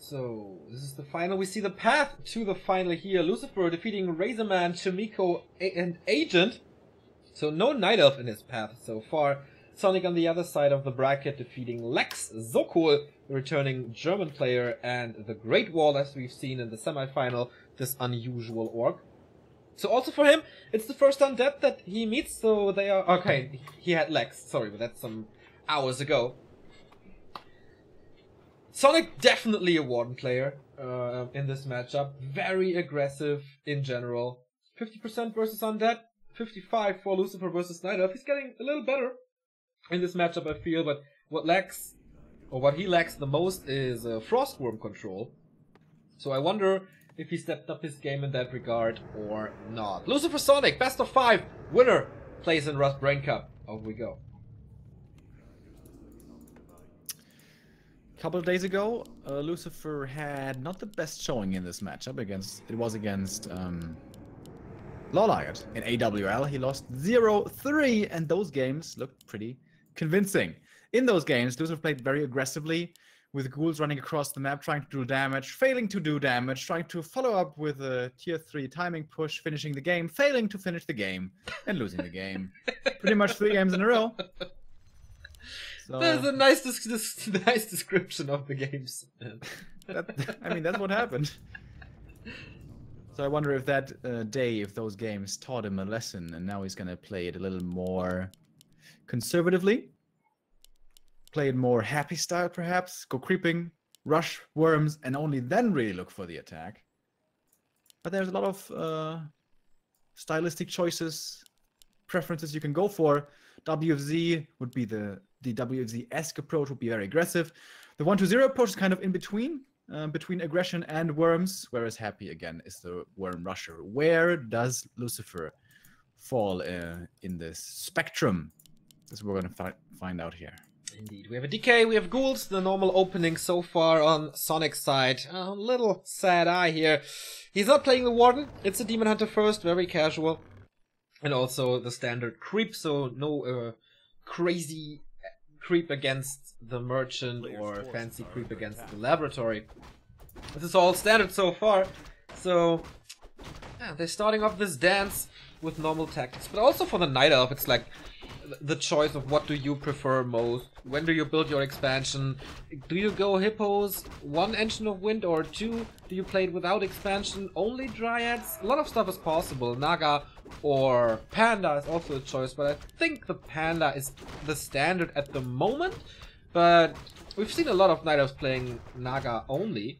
So, this is the final. We see the path to the final here. Lucifer defeating Razorman, Chimiko, and Agent. So, no Night Elf in his path so far. Sonik on the other side of the bracket defeating Lex, Sokol, the returning German player, and the Great Wall, as we've seen in the semifinal, this unusual orc. So also for him, it's the first undead that he meets, so they are... Okay, he had Lex, sorry, but that's some hours ago. Sonik, definitely a Warden player in this matchup. Very aggressive in general. 50% versus undead, 55 for Lucifer versus Night Elf. He's getting a little better in this matchup, I feel, but what he lacks the most is Frostworm control. So I wonder if he stepped up his game in that regard or not. Lucifer Sonik, best of 5, winner, plays in Rust Brain Cup. Over we go. A couple of days ago, Lucifer had not the best showing in this matchup. It was against Lawliot in AWL. He lost 0-3, and those games looked pretty convincing. In those games, Lucifer played very aggressively, with ghouls running across the map, trying to do damage, failing to do damage, trying to follow up with a tier 3 timing push, finishing the game, failing to finish the game, and losing the game. Pretty much 3 games in a row. So, there's a nice description of the games. I mean, that's what happened. So I wonder if that if those games taught him a lesson, and now he's going to play it a little more conservatively. Play it more happy style, perhaps. Go creeping, rush worms, and only then really look for the attack. But there's a lot of stylistic choices, preferences you can go for. WFZ would be the WFZ-esque approach, would be very aggressive. The 1-0 approach is kind of in between, between aggression and worms, whereas happy, again, is the worm rusher. Where does Lucifer fall in this spectrum? This is what we're going to find out here. Indeed. We have a DK, we have ghouls, the normal opening so far on Sonic's side. A little sad eye here. He's not playing the Warden, it's a Demon Hunter first, very casual. And also the standard creep, so no crazy creep against the Merchant or fancy creep against the Laboratory. This is all standard so far. So, yeah, they're starting off this dance with normal tactics. But also for the Night Elf, it's like the choice of what do you prefer most. When do you build your expansion? Do you go Hippos, 1 Engine of Wind, or 2? Do you play it without expansion, only Dryads? A lot of stuff is possible. Naga or Panda is also a choice, but I think the Panda is the standard at the moment. But we've seen a lot of Night Elves playing Naga only.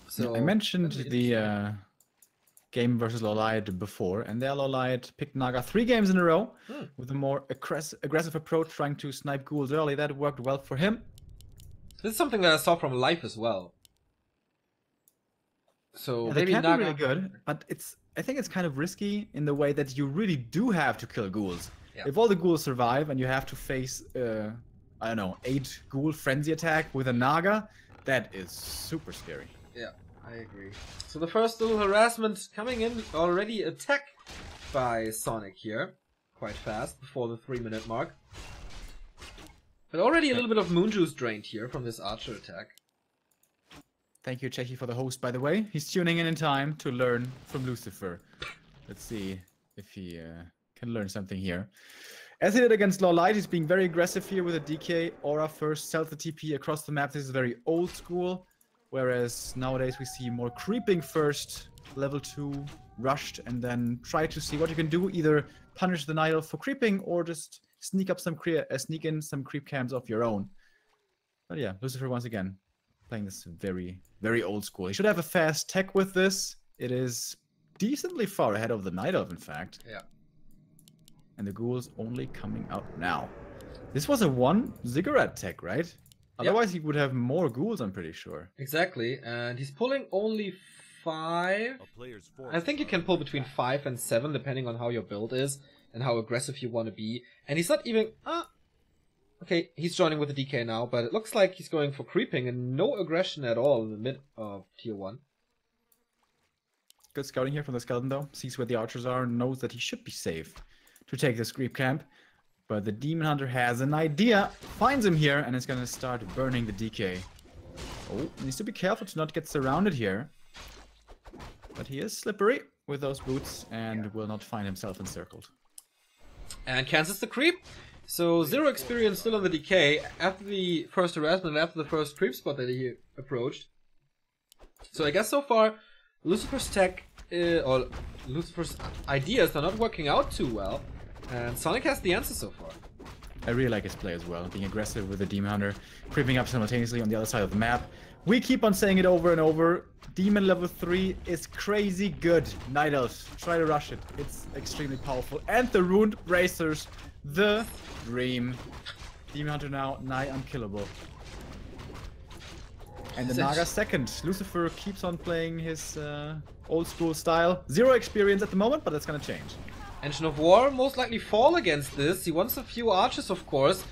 So I mentioned the game versus Lawliot before, and there Lawliot picked Naga 3 games in a row with a more aggressive approach, trying to snipe ghouls early. That worked well for him. This is something that I saw from life as well. So yeah, maybe they can Naga... be really good, but I think it's kind of risky in the way that you really do have to kill ghouls. Yeah. If all the ghouls survive and you have to face, I don't know, 8 ghoul frenzy attack with a Naga, that is super scary. Yeah, I agree. So the first little harassment coming in, already attack by Sonik here. Quite fast, before the 3-minute mark. But already a little bit of moon juice drained here from this archer attack. Thank you, Chechi, for the host, by the way. He's tuning in time to learn from Lucifer. Let's see if he can learn something here. As he did against Lawlight, he's being very aggressive here with a DK, aura first, stealth the TP across the map. This is very old school. Whereas nowadays we see more creeping first, level 2, rushed, and then try to see what you can do. Either punish the Night Elf for creeping, or just sneak in some creep cams of your own. But yeah, Lucifer once again playing this very, very old school. He should have a fast tech with this. It is decently far ahead of the Night Elf, in fact. Yeah. And the ghouls only coming out now. This was a 1 ziggurat tech, right? Otherwise, he would have more ghouls, I'm pretty sure. Exactly, and he's pulling only 5. I think you can pull between 5 and 7, depending on how your build is and how aggressive you want to be. And he's not even... Okay, he's joining with the DK now, but it looks like he's going for creeping and no aggression at all in the mid of tier 1. Good scouting here from the skeleton, though. Sees where the archers are and knows that he should be safe to take this creep camp. But the Demon Hunter has an idea, finds him here, and is going to start burning the DK Oh, needs to be careful to not get surrounded here. But he is slippery with those boots and will not find himself encircled. And cancels the creep. So 0 experience still on the decay after the first harassment and after the first creep spot that he approached. So I guess so far Lucifer's tech or Lucifer's ideas are not working out too well. And Sonik has the answer so far. I really like his play as well, being aggressive with the Demon Hunter, creeping up simultaneously on the other side of the map. We keep on saying it over and over. Demon level 3 is crazy good. Night Elf, try to rush it. It's extremely powerful. And the Ruined Bracers, the dream. Demon Hunter now nigh unkillable. And the Naga second. Lucifer keeps on playing his old school style. 0 experience at the moment, but that's gonna change. Engine of War most likely fall against this. He wants a few archers, of course.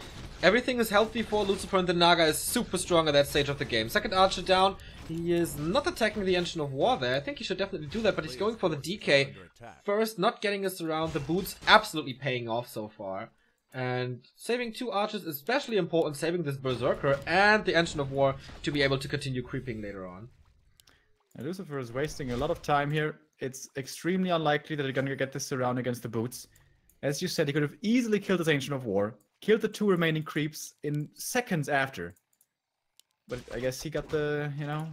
Everything is healthy for Lucifer, and the Naga is super strong at that stage of the game. Second archer down. He is not attacking the Engine of War there. I think he should definitely do that, but he's going for the DK. First, not getting us around. The boots absolutely paying off so far. And saving 2 archers is especially important, saving this Berserker and the Engine of War to be able to continue creeping later on. And Lucifer is wasting a lot of time here. It's extremely unlikely that they're gonna get this surround against the boots. As you said, he could have easily killed his Ancient of War, killed the 2 remaining creeps in seconds after. But I guess he got the, you know,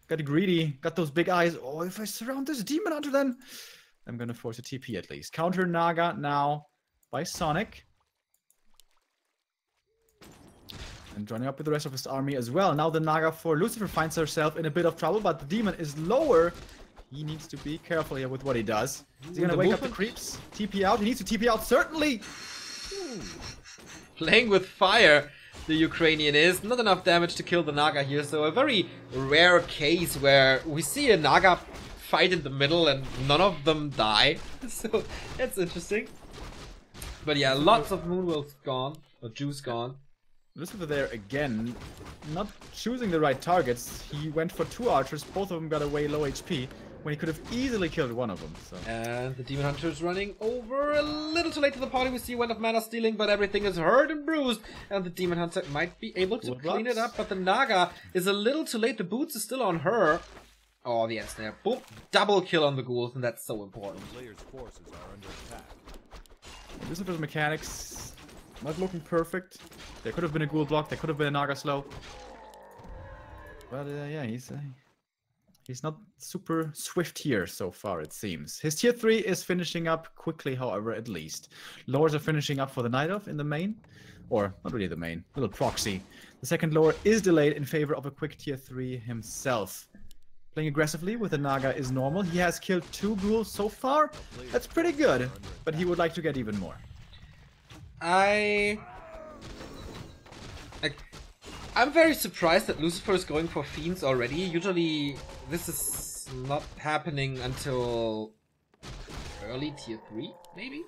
got greedy, got those big eyes. Oh, if I surround this Demon Hunter, then I'm gonna force a TP at least. Counter Naga now by Sonik. And joining up with the rest of his army as well. Now the Naga for Lucifer finds herself in a bit of trouble, but the Demon is lower. He needs to be careful here with what he does. Is he gonna wake up the creeps? TP out? He needs to TP out, certainly! Playing with fire, the Ukrainian is. Not enough damage to kill the Naga here, so a very rare case where we see a Naga fight in the middle and none of them die. So that's interesting. But yeah, lots of Moonwells gone, or juice gone. Lucifer there again, not choosing the right targets. He went for 2 archers, both of them got away low HP, when he could have easily killed one of them. So. And the Demon Hunter is running over a little too late to the party. We see Wind of Mana stealing, but everything is hurt and bruised. And the Demon Hunter might be able to clean it up, but the Naga is a little too late. The boots is still on her. Oh, the Ensnare. Boom. Double kill on the ghouls, and that's so important. Lucifer's mechanics not looking perfect. There could have been a ghoul block, there could have been a Naga slow. But yeah, he's not super swift here so far, it seems. His tier 3 is finishing up quickly, however, at least. Lores are finishing up for the Night Elf in the main. Or, not really the main, little proxy. The second lore is delayed in favor of a quick tier 3 himself. Playing aggressively with the Naga is normal. He has killed 2 ghouls so far. That's pretty good, but he would like to get even more. I'm very surprised that Lucifer is going for Fiends already. Usually this is not happening until early tier 3, maybe?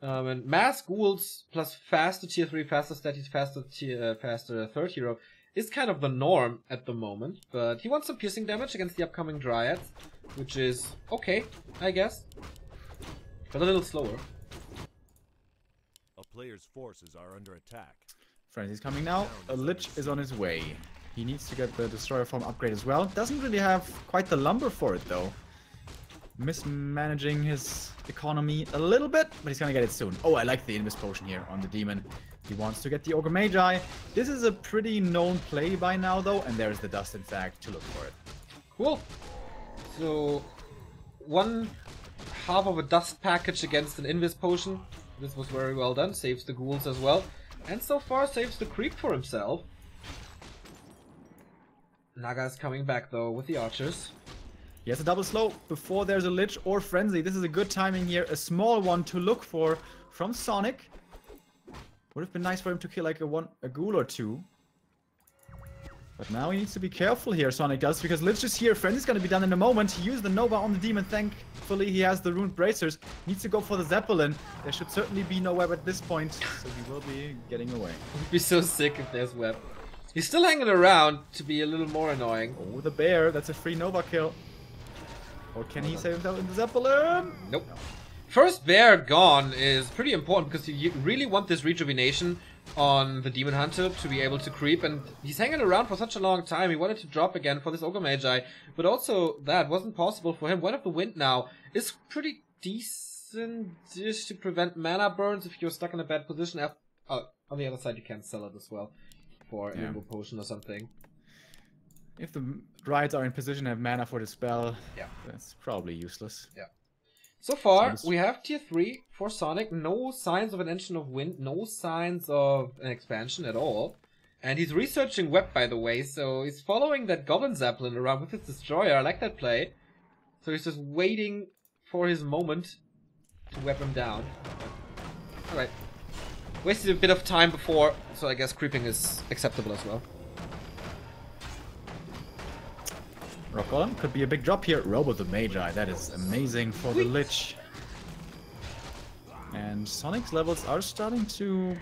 And mass ghouls plus faster tier 3, faster status, faster third hero is kind of the norm at the moment. But he wants some piercing damage against the upcoming Dryads, which is okay, I guess. But a little slower. A player's forces are under attack. Frenzy's coming now. A Lich is on his way. He needs to get the Destroyer form upgrade as well. Doesn't really have quite the lumber for it though. Mismanaging his economy a little bit, but he's gonna get it soon. Oh, I like the Invis Potion here on the Demon. He wants to get the Ogre Magi. This is a pretty known play by now though, and there's the dust in fact to look for it. Cool. So, 1/2 of a dust package against an Invis Potion. This was very well done. Saves the ghouls as well. And so far saves the creep for himself. Naga is coming back though with the archers. He has a double slow before there's a Lich or Frenzy. This is a good timing here. A small one to look for from Sonik. Would have been nice for him to kill like a ghoul or 2. But now he needs to be careful here, Sonik does, because Lich is here. Frenzy's gonna be done in a moment. He used the Nova on the Demon. Thankfully, he has the Ruined Bracers. Needs to go for the Zeppelin. There should certainly be no web at this point, so he will be getting away. It would be so sick if there's web. He's still hanging around to be a little more annoying. Oh, the bear. That's a free Nova kill. Or can he save himself in the Zeppelin? Nope. First bear gone is pretty important because you really want this rejuvenation on the Demon Hunter to be able to creep, and he's hanging around for such a long time. He wanted to drop again for this Ogre Magi, but also that wasn't possible for him. One of the Wind now is pretty decent dish to prevent mana burns if you're stuck in a bad position. On the other side, you can sell it as well for an Invul Potion or something. If the Rides are in position and have mana for the spell, yeah, that's probably useless. Yeah. So far, we have tier 3 for Sonik. No signs of an Engine of Wind, no signs of an expansion at all. And he's researching Web, by the way, so he's following that Goblin Zeppelin around with his Destroyer. I like that play. So he's just waiting for his moment to web him down. Alright. Wasted a bit of time before, so I guess creeping is acceptable as well. Rock Golem could be a big drop here. Robo the Magi, that is amazing for the Lich. And Sonic's levels are starting to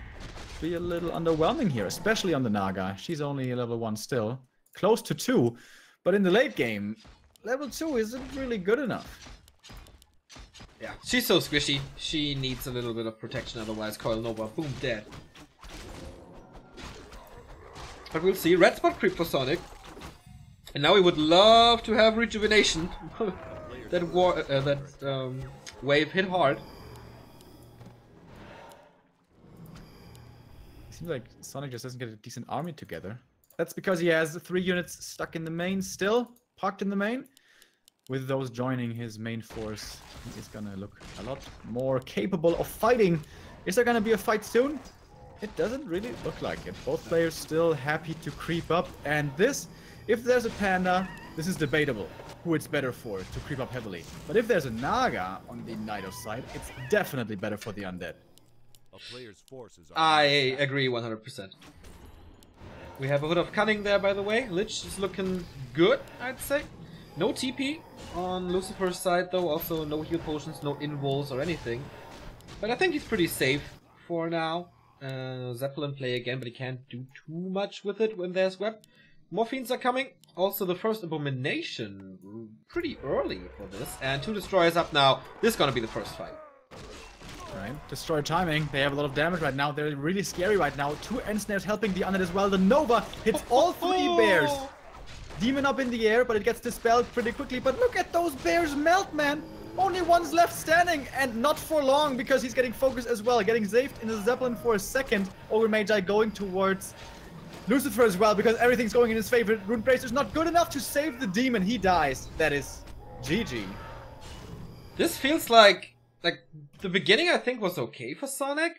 be a little underwhelming here, especially on the Naga. She's only level 1 still, close to 2, but in the late game, level 2 isn't really good enough. Yeah, she's so squishy. She needs a little bit of protection, otherwise Coil Nova, boom, dead. But we'll see. Red spot creep for Sonik. And now we would love to have rejuvenation. that wave hit hard. Seems like Sonik just doesn't get a decent army together. That's because he has 3 units stuck in the main still, parked in the main. With those joining his main force, he is gonna look a lot more capable of fighting. Is there gonna be a fight soon? It doesn't really look like it. Both players still happy to creep up, and this, if there's a Panda, this is debatable who it's better for to creep up heavily. But if there's a Naga on the Nido side, it's definitely better for the Undead. A player's forces are I agree 100%. We have a Hood of Cunning there, by the way. Lich is looking good, I'd say. No TP on Lucifer's side, though. Also, no heal potions, no invols or anything. But I think he's pretty safe for now. Zeppelin play again, but he can't do too much with it when there's web. More fiends are coming. Also, the first Abomination pretty early for this. And 2 Destroyers up now. This is gonna be the first fight. Right, Destroyer timing. They have a lot of damage right now. They're really scary right now. 2 Ensnares helping the Undead as well. The Nova hits all 3 bears. Demon up in the air, but it gets dispelled pretty quickly. But look at those bears melt, man! Only one's left standing, and not for long, because he's getting focused as well. Getting saved in the Zeppelin for a second. Ogre Magi going towards Lucifer as well, because everything's going in his favor. Rune Bracer's not good enough to save the demon. He dies. That is GG. This feels like the beginning I think was okay for Sonik,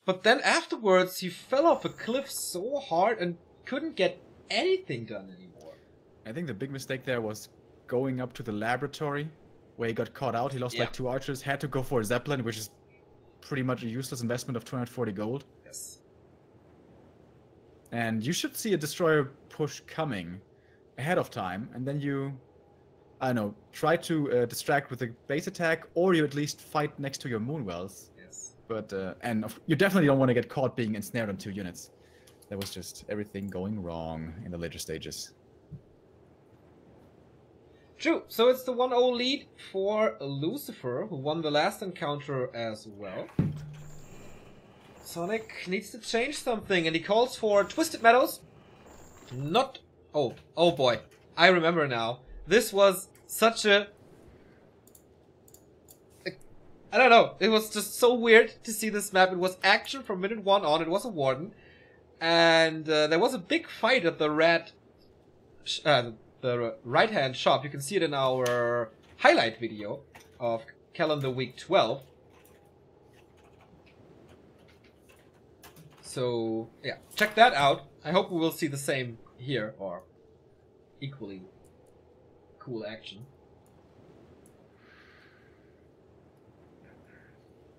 but then afterwards he fell off a cliff so hard and couldn't get anything done anymore. I think the big mistake there was going up to the laboratory where he got caught out. He lost like 2 archers, had to go for a Zeppelin, which is pretty much a useless investment of 240 gold. Yes. And you should see a Destroyer push coming ahead of time, and then you, I don't know, try to distract with a base attack, or you at least fight next to your Moonwells. Yes. But, you definitely don't want to get caught being ensnared on 2 units. That was just everything going wrong in the later stages. True, so it's the 1-0 lead for Lucifer, who won the last encounter as well. Sonik needs to change something, and he calls for Twisted Meadows. Not... Oh boy, I remember now. This was such a... I don't know, it was just so weird to see this map. It was action from minute 1 on, it was a Warden. And there was a big fight at the red... the right-hand shop. You can see it in our highlight video of calendar week 12. So, yeah, check that out. I hope we will see the same here, or equally cool action.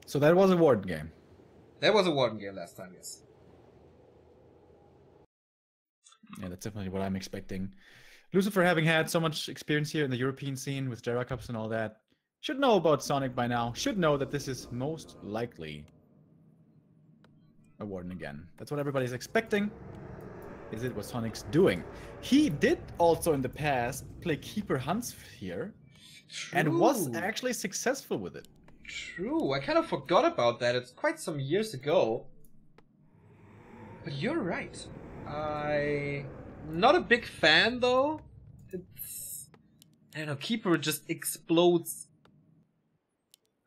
So that was a Warden game. That was a Warden game last time, yes. Yeah, that's definitely what I'm expecting. Lucifer, having had so much experience here in the European scene with Jera Cups and all that, should know about Sonik by now. Should know that this is most likely a Warden again. That's what everybody's expecting. Is it what Sonic's doing? He did also in the past play Keeper Hunts here. True. And was actually successful with it. True, I kind of forgot about that. It's quite some years ago. But you're right. I'm not a big fan though. It's, I don't know, Keeper just explodes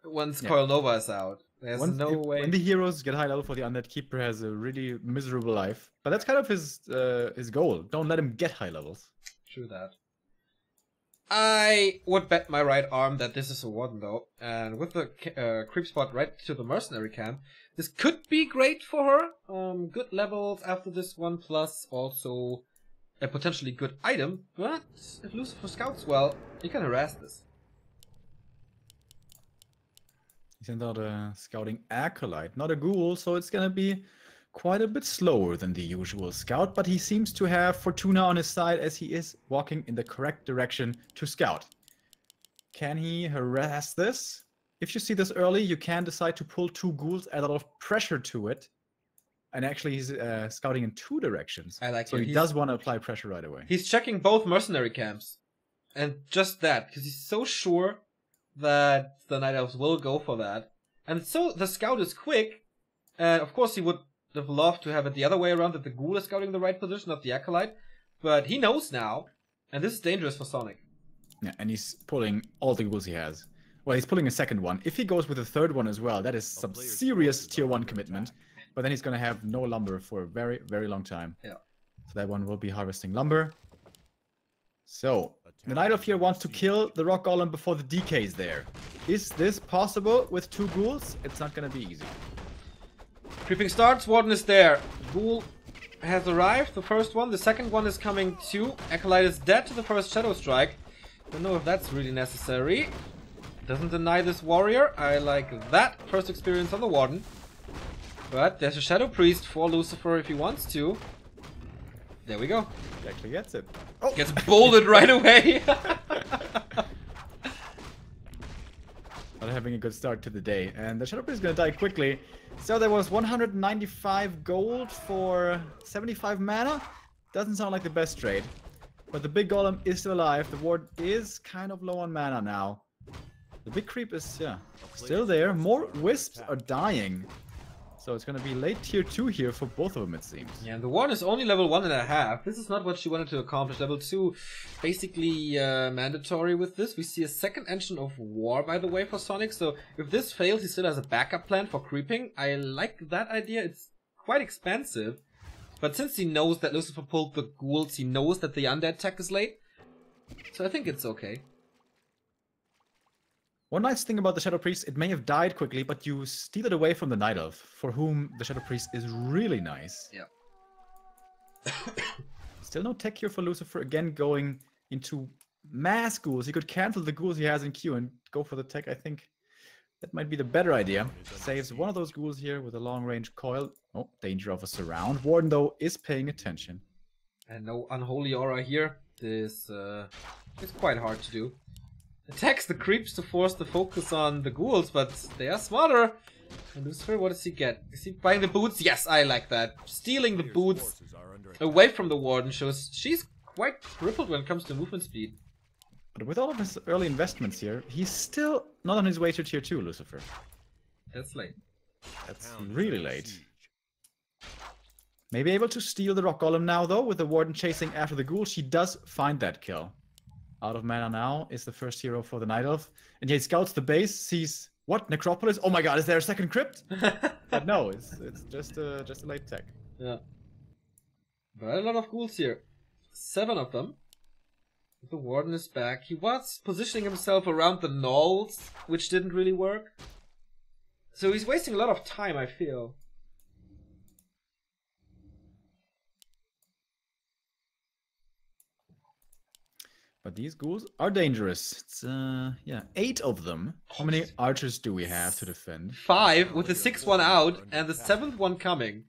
once Coil Nova is out. There's no way. When the heroes get high level for the undead, Keeper has a really miserable life. But that's kind of his goal. Don't let him get high levels. True that. I would bet my right arm that this is a Warden though, and with the creep spot right to the mercenary camp, this could be great for her. Good levels after this one, plus also a potentially good item. But if Lucifer scouts well, he can harass this. He sent out a scouting acolyte, not a ghoul, so it's gonna be quite a bit slower than the usual scout, but he seems to have Fortuna on his side as he is walking in the correct direction to scout. Can he harass this? If you see this early, you can decide to pull 2 ghouls, add a lot of pressure to it. And actually he's scouting in 2 directions. I like so it. He does want to apply pressure right away. He's checking both mercenary camps. And just that, because he's so sure that the Night Elves will go for that. And so the scout is quick, and of course he would have loved to have it the other way around, that the ghoul is scouting the right position, not the acolyte. But he knows now, and this is dangerous for Sonik. Yeah, and he's pulling all the ghouls he has. Well, he's pulling a second one. If he goes with a third one as well, that is some serious tier 1 commitment. But then he's going to have no lumber for a very, very long time. Yeah. So that one will be harvesting lumber. So, the Night Elf here wants to kill the Rock Golem before the DK is there. Is this possible with 2 ghouls? It's not going to be easy. Creeping starts, Warden is there. Ghoul has arrived, the first one. The second one is coming too. Acolyte is dead to the first Shadow Strike. Don't know if that's really necessary. Doesn't deny this warrior. I like that. First experience on the Warden. But there's a Shadow Priest for Lucifer if he wants to. There we go. He actually gets it. Oh. Gets bolted right away. Not having a good start to the day. And the Shadow Priest is going to die quickly. So there was 195 gold for 75 mana. Doesn't sound like the best trade. But the big golem is still alive. The ward is kind of low on mana now. The big creep is, still there. More wisps are dying. So it's going to be late tier 2 here for both of them, it seems. Yeah, and the Warden is only level 1.5. This is not what she wanted to accomplish. Level 2, basically mandatory with this. We see a second engine of war, by the way, for Sonik. So if this fails, he still has a backup plan for creeping. I like that idea. It's quite expensive. But since he knows that Lucifer pulled the ghouls, he knows that the undead tech is late. So I think it's okay. One nice thing about the Shadow Priest, it may have died quickly, but you steal it away from the Night Elf, for whom the Shadow Priest is really nice. Yeah. Still no tech here for Lucifer, again going into mass ghouls. He could cancel the ghouls he has in queue and go for the tech. I think that might be the better idea. Saves one of those ghouls here with a long-range coil. Oh, danger of a surround. Warden, though, is paying attention. And no Unholy Aura here. This is quite hard to do. Attacks the creeps to force the focus on the ghouls, but they are smarter. And Lucifer, what does he get? Is he buying the boots? Yes, I like that. Stealing the boots away from the Warden shows she's quite crippled when it comes to movement speed. But with all of his early investments here, he's still not on his way to tier 2, Lucifer. That's late. That's really late. Maybe able to steal the Rock Golem now, though, with the Warden chasing after the ghoul. She does find that kill. Out of mana now is the first hero for the Night Elf. And he scouts the base, sees, what, Necropolis? Oh my god, is there a second crypt? But no, it's just a late tech. Yeah. But a lot of ghouls here. 7 of them. The Warden is back. He was positioning himself around the gnolls, which didn't really work. So he's wasting a lot of time, I feel. But these ghouls are dangerous. It's, 8 of them. How many archers do we have to defend? 5, with the 6th one out, and the 7th one coming.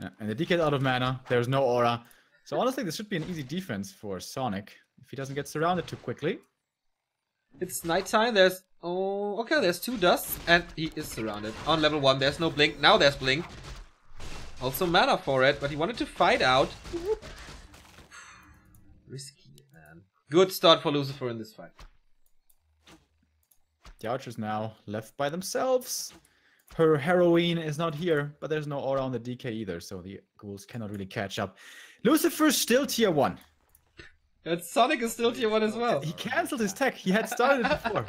Yeah, and the DK out of mana. There's no aura. So honestly, this should be an easy defense for Sonik, if he doesn't get surrounded too quickly. It's nighttime, there's... Oh, okay, there's 2 dusts, and he is surrounded. On level 1, there's no blink. Now there's blink. Also mana for it, but he wanted to fight out. Risky. Good start for Lucifer in this fight. The archers now left by themselves. Her heroine is not here, but there's no aura on the DK either, so the ghouls cannot really catch up. Lucifer's still tier 1. And Sonic is still tier 1 as well. He cancelled his tech. He had started it before.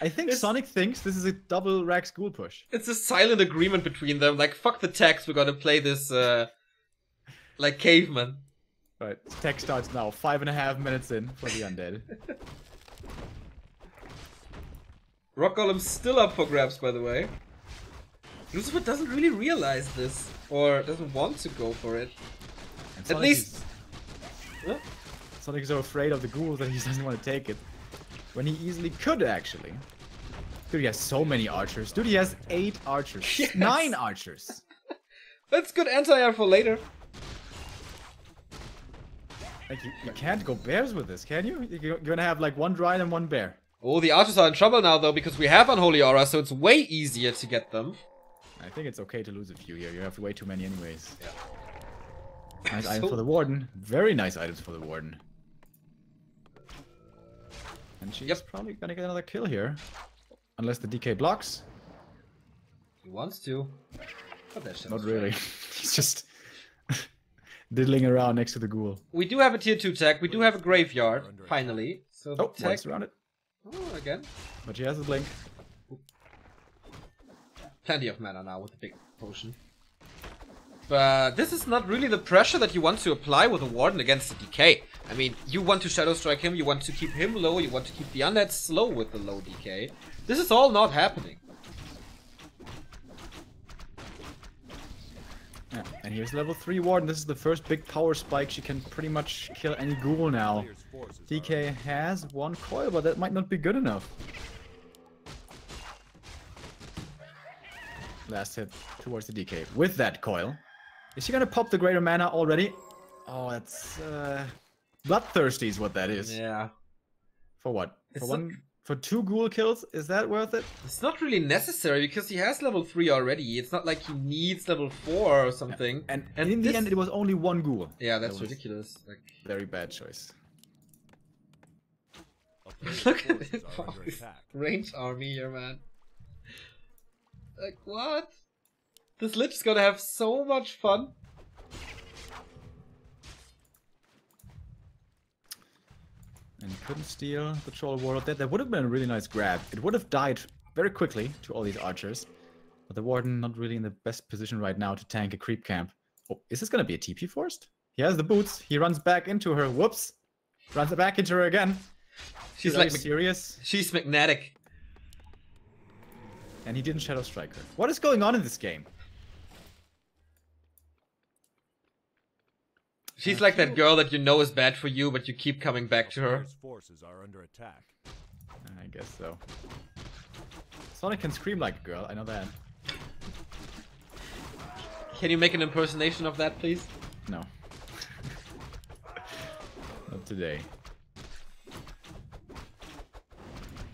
I think Sonic thinks this is a double Rax ghoul push. It's a silent agreement between them. Like, fuck the text, we're gonna play this, like caveman. Right, tech starts now. 5.5 minutes in for the undead. Rock Golem's still up for grabs, by the way. Lucifer doesn't really realize this, or doesn't want to go for it. And At least... Sonic is so afraid of the ghouls that he doesn't want to take it. When he easily could, actually. Dude, he has so many archers. Dude, he has 8 archers. Yes. 9 archers. That's good anti-air for later. Like, you can't go bears with this, can you? You're gonna have like 1 Dryad and 1 bear. Oh, the archers are in trouble now, though, because we have Unholy Aura, so it's way easier to get them. I think it's okay to lose a few here. You have way too many anyways. Yeah. Nice item for the Warden. Very nice items for the Warden. And she's probably gonna get another kill here. Unless the DK blocks. He wants to. But that's Not really. He's just diddling around next to the ghoul. We do have a tier 2 tech. We do have a graveyard, finally. So the Oh, tech... once around it. Oh, again. But she has a blink. Plenty of mana now with the big potion. But this is not really the pressure that you want to apply with a Warden against the DK. I mean, you want to Shadow Strike him, you want to keep him low, you want to keep the undead slow with the low DK. This is all not happening. Yeah, and here's level 3 Warden. This is the first big power spike. She can pretty much kill any ghoul now. DK has 1 coil, but that might not be good enough. Last hit towards the DK with that coil. Is she gonna pop the greater mana already? Oh, that's bloodthirsty is what that is. Yeah. For what? It's For 2 ghoul kills? Is that worth it? It's not really necessary because he has level 3 already. It's not like he needs level 4 or something. And in the end, it was only 1 ghoul. Yeah, that's ridiculous. Like, very bad choice. look at this range army here, man. Like, what? This Lich is gonna have so much fun. And he couldn't steal the Troll Warlord. That would have been a really nice grab. It would have died very quickly to all these archers. But the Warden not really in the best position right now to tank a creep camp. Oh, is this gonna be a TP forced? He has the boots. He runs back into her. Whoops. Runs back into her again. She's like mysterious. She's magnetic. And he didn't Shadow Strike her. What is going on in this game? She's like that girl that you know is bad for you, but you keep coming back to her. Forces are under attack. I guess so. Sonic can scream like a girl, I know that. Can you make an impersonation of that, please? No. Not today.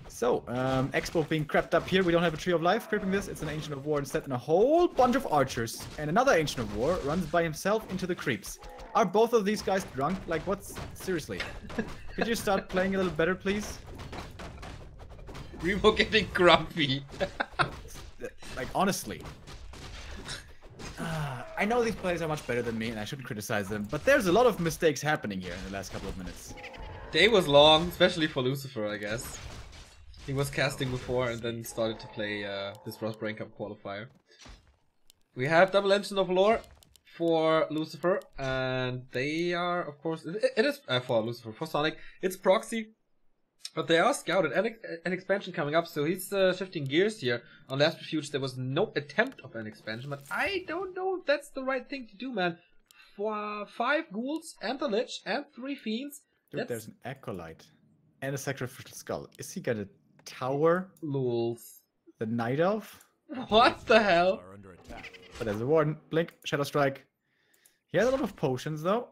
So, Expo being crept up here. We don't have a Tree of Life creeping this. It's an Ancient of War instead, and a whole bunch of archers. And another Ancient of War runs by himself into the creeps. Are both of these guys drunk? Like, what's... Seriously. Could you start playing a little better, please? Remo getting grumpy. Like, honestly. I know these players are much better than me, and I shouldn't criticize them, but there's a lot of mistakes happening here in the last couple of minutes. Day was long, especially for Lucifer, I guess. He was casting before and then started to play this Frost Brain Cup qualifier. We have double engine of lore for Lucifer, and they are, of course, it is for Lucifer, for Sonic. It's proxy, but they are scouted and an expansion coming up, so he's shifting gears here. On Last Refuge, there was no attempt of an expansion, but I don't know if that's the right thing to do, man. For 5 ghouls and the Lich and 3 fiends. Dude, there's an Acolyte and a Sacrificial Skull. Is he gonna tower Lulz. the Night Elf? What the hell? Are under attack. But there's a Warden. Blink, Shadow Strike. He has a lot of potions though.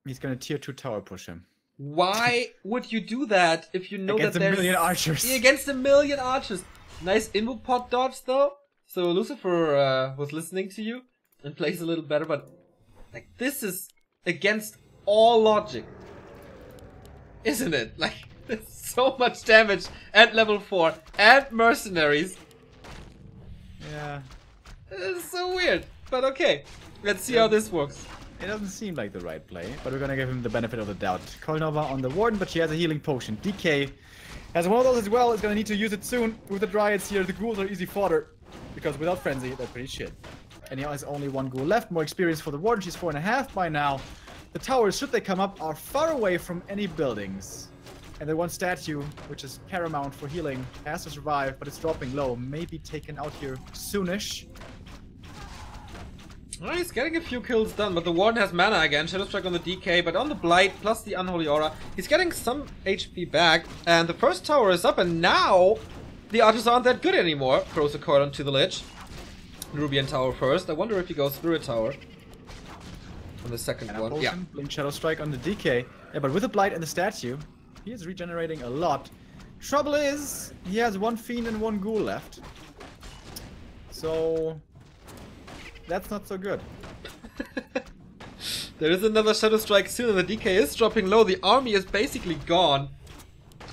He's gonna tier 2 tower push him. Why would you do that if you know Against that there's... a million archers. Against a million archers. Nice invoke pot dodge though. So Lucifer was listening to you and plays a little better, but like this is against all logic. Isn't it? Like, there's so much damage at level 4 and mercenaries. Yeah. It's so weird, but okay. Let's see how this works. It doesn't seem like the right play, but we're gonna give him the benefit of the doubt. Coilnova on the Warden, but she has a healing potion. DK has one of those as well. Is gonna need to use it soon. With the Dryads here, the ghouls are easy fodder. Because without Frenzy, they're pretty shit. And he has only one ghoul left. More experience for the Warden. She's 4.5 by now. The towers, should they come up, are far away from any buildings. And the one statue, which is paramount for healing, has to survive, but it's dropping low. May be taken out here soonish. Well, he's getting a few kills done, but the Warden has mana again. Shadow Strike on the DK, but on the Blight plus the Unholy Aura, he's getting some HP back. And the first tower is up, and now the archers aren't that good anymore. Throws a coil onto the Lich. Rubian Tower first. I wonder if he goes Spirit Tower on the second one. Yeah. Blink Shadow Strike on the DK. Yeah, but with the Blight and the statue, he is regenerating a lot. Trouble is, he has one Fiend and one Ghoul left. So that's not so good. There is another Shadow Strike soon, and the DK is dropping low. The army is basically gone.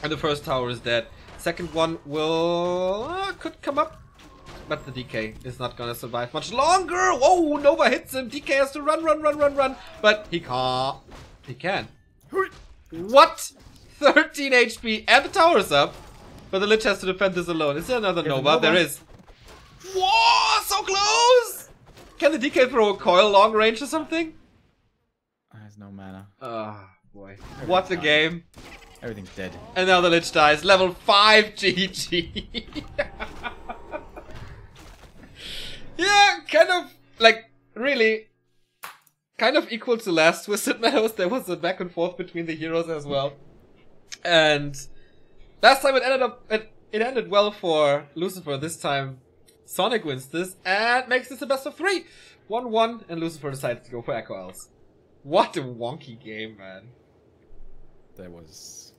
And the first tower is dead. Second one will... could come up. But the DK is not gonna survive much longer. Whoa, Nova hits him. DK has to run. But he can't. He can. What? 13 HP and the tower's up. But the Lich has to defend this alone. Is there another Nova? There is. Whoa, so close! Can the DK throw a coil long range or something? Has no mana. Ah, boy. What a game. Everything's dead. And now the Lich dies. Level 5 GG. Yeah, kind of, like, really, kind of equal to last Twisted Meadows. There was a back and forth between the heroes as well. And last time it ended well for Lucifer. This time Sonik wins this and makes this a best of 3. 1-1, and Lucifer decides to go for Echo Owls. What a wonky game, man. There was...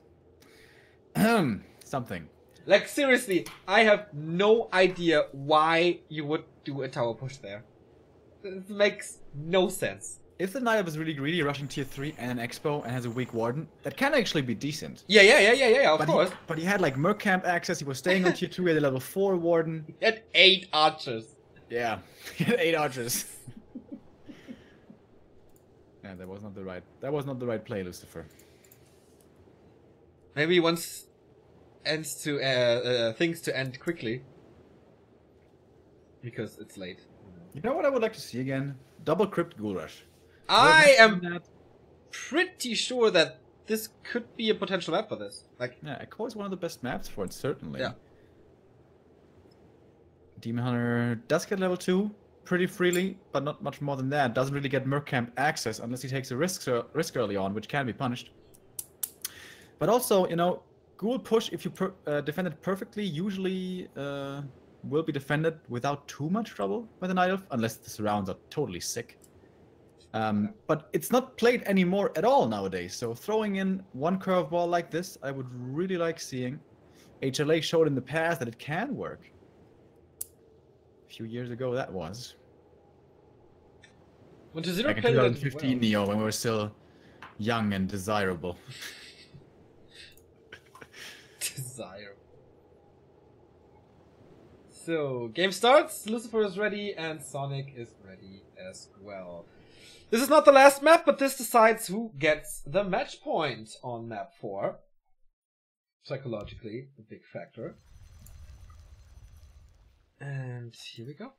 something. Like, seriously, I have no idea why you would do a tower push there. It makes no sense. If the Knight was really greedy, rushing tier 3 and an Expo and has a weak Warden, that can actually be decent. Yeah, of course. But he had like Merc Camp access, he was staying on tier 2, he had a level 4 Warden. He had 8 archers. Yeah, he had 8 archers. Yeah, that was not the right play, Lucifer. Maybe he wants things to end quickly. Because it's late. You know what I would like to see again? Double Crypt Ghoul Rush. I am pretty sure that this could be a potential map for this. Like, yeah, Echo is one of the best maps for it, certainly. Yeah. Demon Hunter does get level 2 pretty freely, but not much more than that. Doesn't really get Merc Camp access unless he takes a risk early on, which can be punished. But also, you know, Ghoul push, if you defend it perfectly, usually will be defended without too much trouble by the Night Elf, unless the surrounds are totally sick. But it's not played anymore at all nowadays, so throwing in one curveball like this, I would really like seeing. HLA showed in the past that it can work. A few years ago, that was. Back in 2015, Neo, when we were still young and desirable. Desirable. So, game starts, Lucifer is ready, and Sonik is ready as well. This is not the last map, but this decides who gets the match point on map 4. Psychologically, a big factor. And here we go.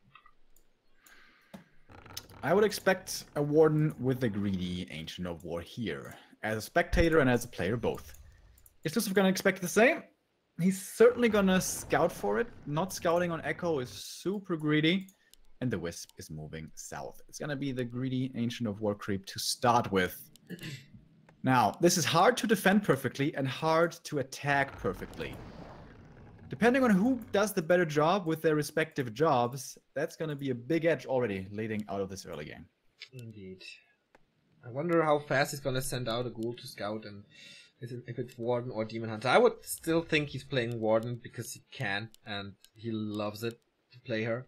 I would expect a Warden with the greedy Ancient of War here, as a spectator and as a player both. Is Lucifer gonna expect the same? He's certainly gonna scout for it. Not scouting on Echo is super greedy. And the Wisp is moving south. It's gonna be the greedy Ancient of War creep to start with. Now, this is hard to defend perfectly and hard to attack perfectly. Depending on who does the better job with their respective jobs, that's gonna be a big edge already leading out of this early game. Indeed. I wonder how fast he's gonna send out a ghoul to scout, and if it's Warden or Demon Hunter. I would still think he's playing Warden because he can, and he loves it to play her.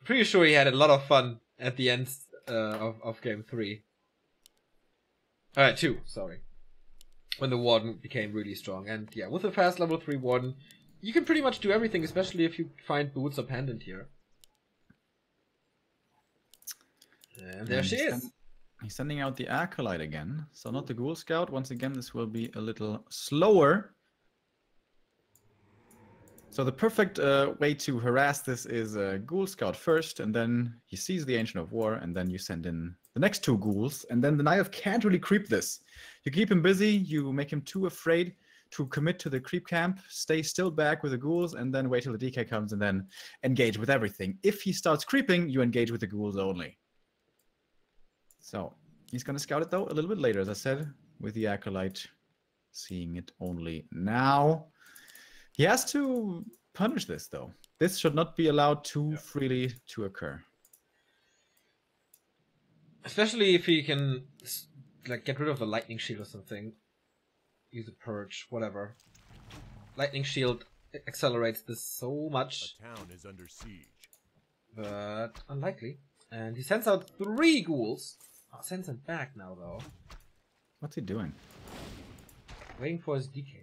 Pretty sure he had a lot of fun at the end of game 3. 2, sorry. When the Warden became really strong. And yeah, with a fast level 3 Warden, you can pretty much do everything, especially if you find boots or pendant here. And there she is. He's sending out the Acolyte again. So not the Ghoul Scout. Once again, this will be a little slower. So the perfect way to harass this is Ghoul Scout first, and then he sees the Ancient of War, and then you send in the next two ghouls, and then the Knight of can't really creep this. You keep him busy, you make him too afraid to commit to the creep camp, stay still back with the ghouls, and then wait till the DK comes and then engage with everything. If he starts creeping, you engage with the ghouls only. So he's going to scout it though a little bit later, as I said, with the Acolyte seeing it only now. He has to punish this though. This should not be allowed too freely to occur. Especially if he can like get rid of the lightning shield or something. Use a purge, whatever. Lightning shield accelerates this so much. A town is under siege. But unlikely. And he sends out 3 ghouls. Oh, sends them back now though. What's he doing? Waiting for his DK.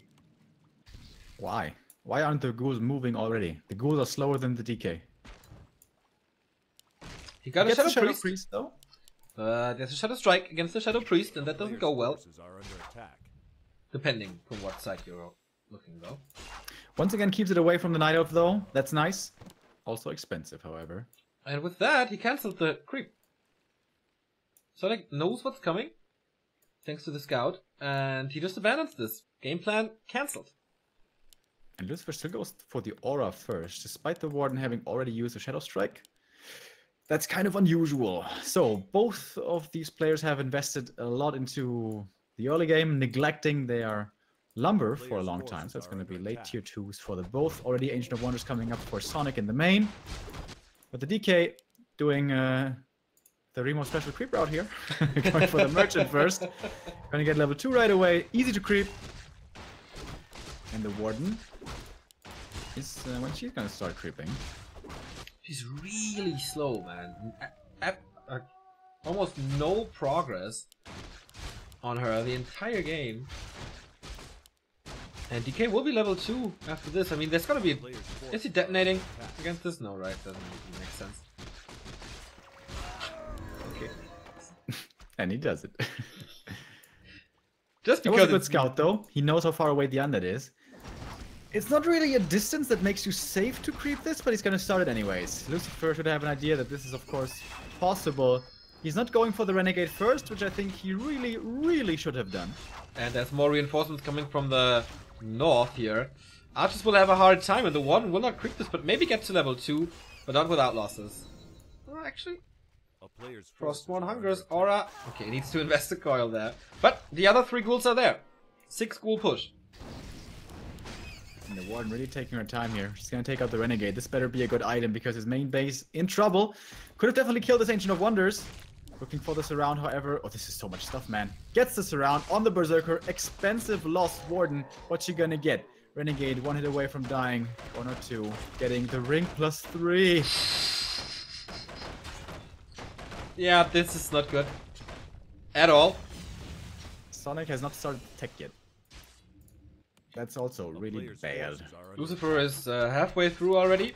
Why? Why aren't the ghouls moving already? The ghouls are slower than the DK. He got a Shadow Priest though. There's a Shadow Strike against the Shadow Priest, and that doesn't go well. Are under attack. Depending from what side you're looking, though. Once again, keeps it away from the Night Elf, though. That's nice. Also expensive, however. And with that, he cancelled the creep. Sonik knows what's coming, thanks to the Scout, and he just abandons this. Game plan cancelled. And Lucifer still goes for the Aura first, despite the Warden having already used a Shadow Strike. That's kind of unusual. So, both of these players have invested a lot into the early game, neglecting their lumber for a long time. So it's going to be late tier 2s for the both. Already Ancient of Wonders coming up for Sonik in the main. But the DK doing the Remo special creep route here. Going for the Merchant first. Going to get level 2 right away. Easy to creep. And the Warden is when she's going to start creeping. She's really slow, man. Almost no progress on her the entire game. And DK will be level 2 after this. I mean, there's gonna be... Is he detonating against this? No, right? Doesn't really make sense. Okay. And he does it. Just because it was a good scout, though. He knows how far away the undead is. It's not really a distance that makes you safe to creep this, but he's gonna start it anyways. Lucifer should have an idea that this is, of course, possible. He's not going for the Renegade first, which I think he really, really should have done. And there's more reinforcements coming from the north here. Archers will have a hard time, and the Warden will not creep this, but maybe get to level 2, but not without losses. Well, actually, Frostborn Hungers, Aura. Okay, he needs to invest a coil there. But the other 3 ghouls are there. 6 ghoul push. And the Warden really taking her time here. She's gonna take out the Renegade. This better be a good item because his main base in trouble. Could have definitely killed this Ancient of Wonders. Looking for the surround, however. Oh, this is so much stuff, man. Gets the surround on the Berserker. Expensive Lost Warden. What's she gonna get? Renegade, 1 hit away from dying. 1 or 2. Getting the ring +3. Yeah, this is not good. At all. Sonik has not started tech yet. That's also really bad. Lucifer is halfway through already.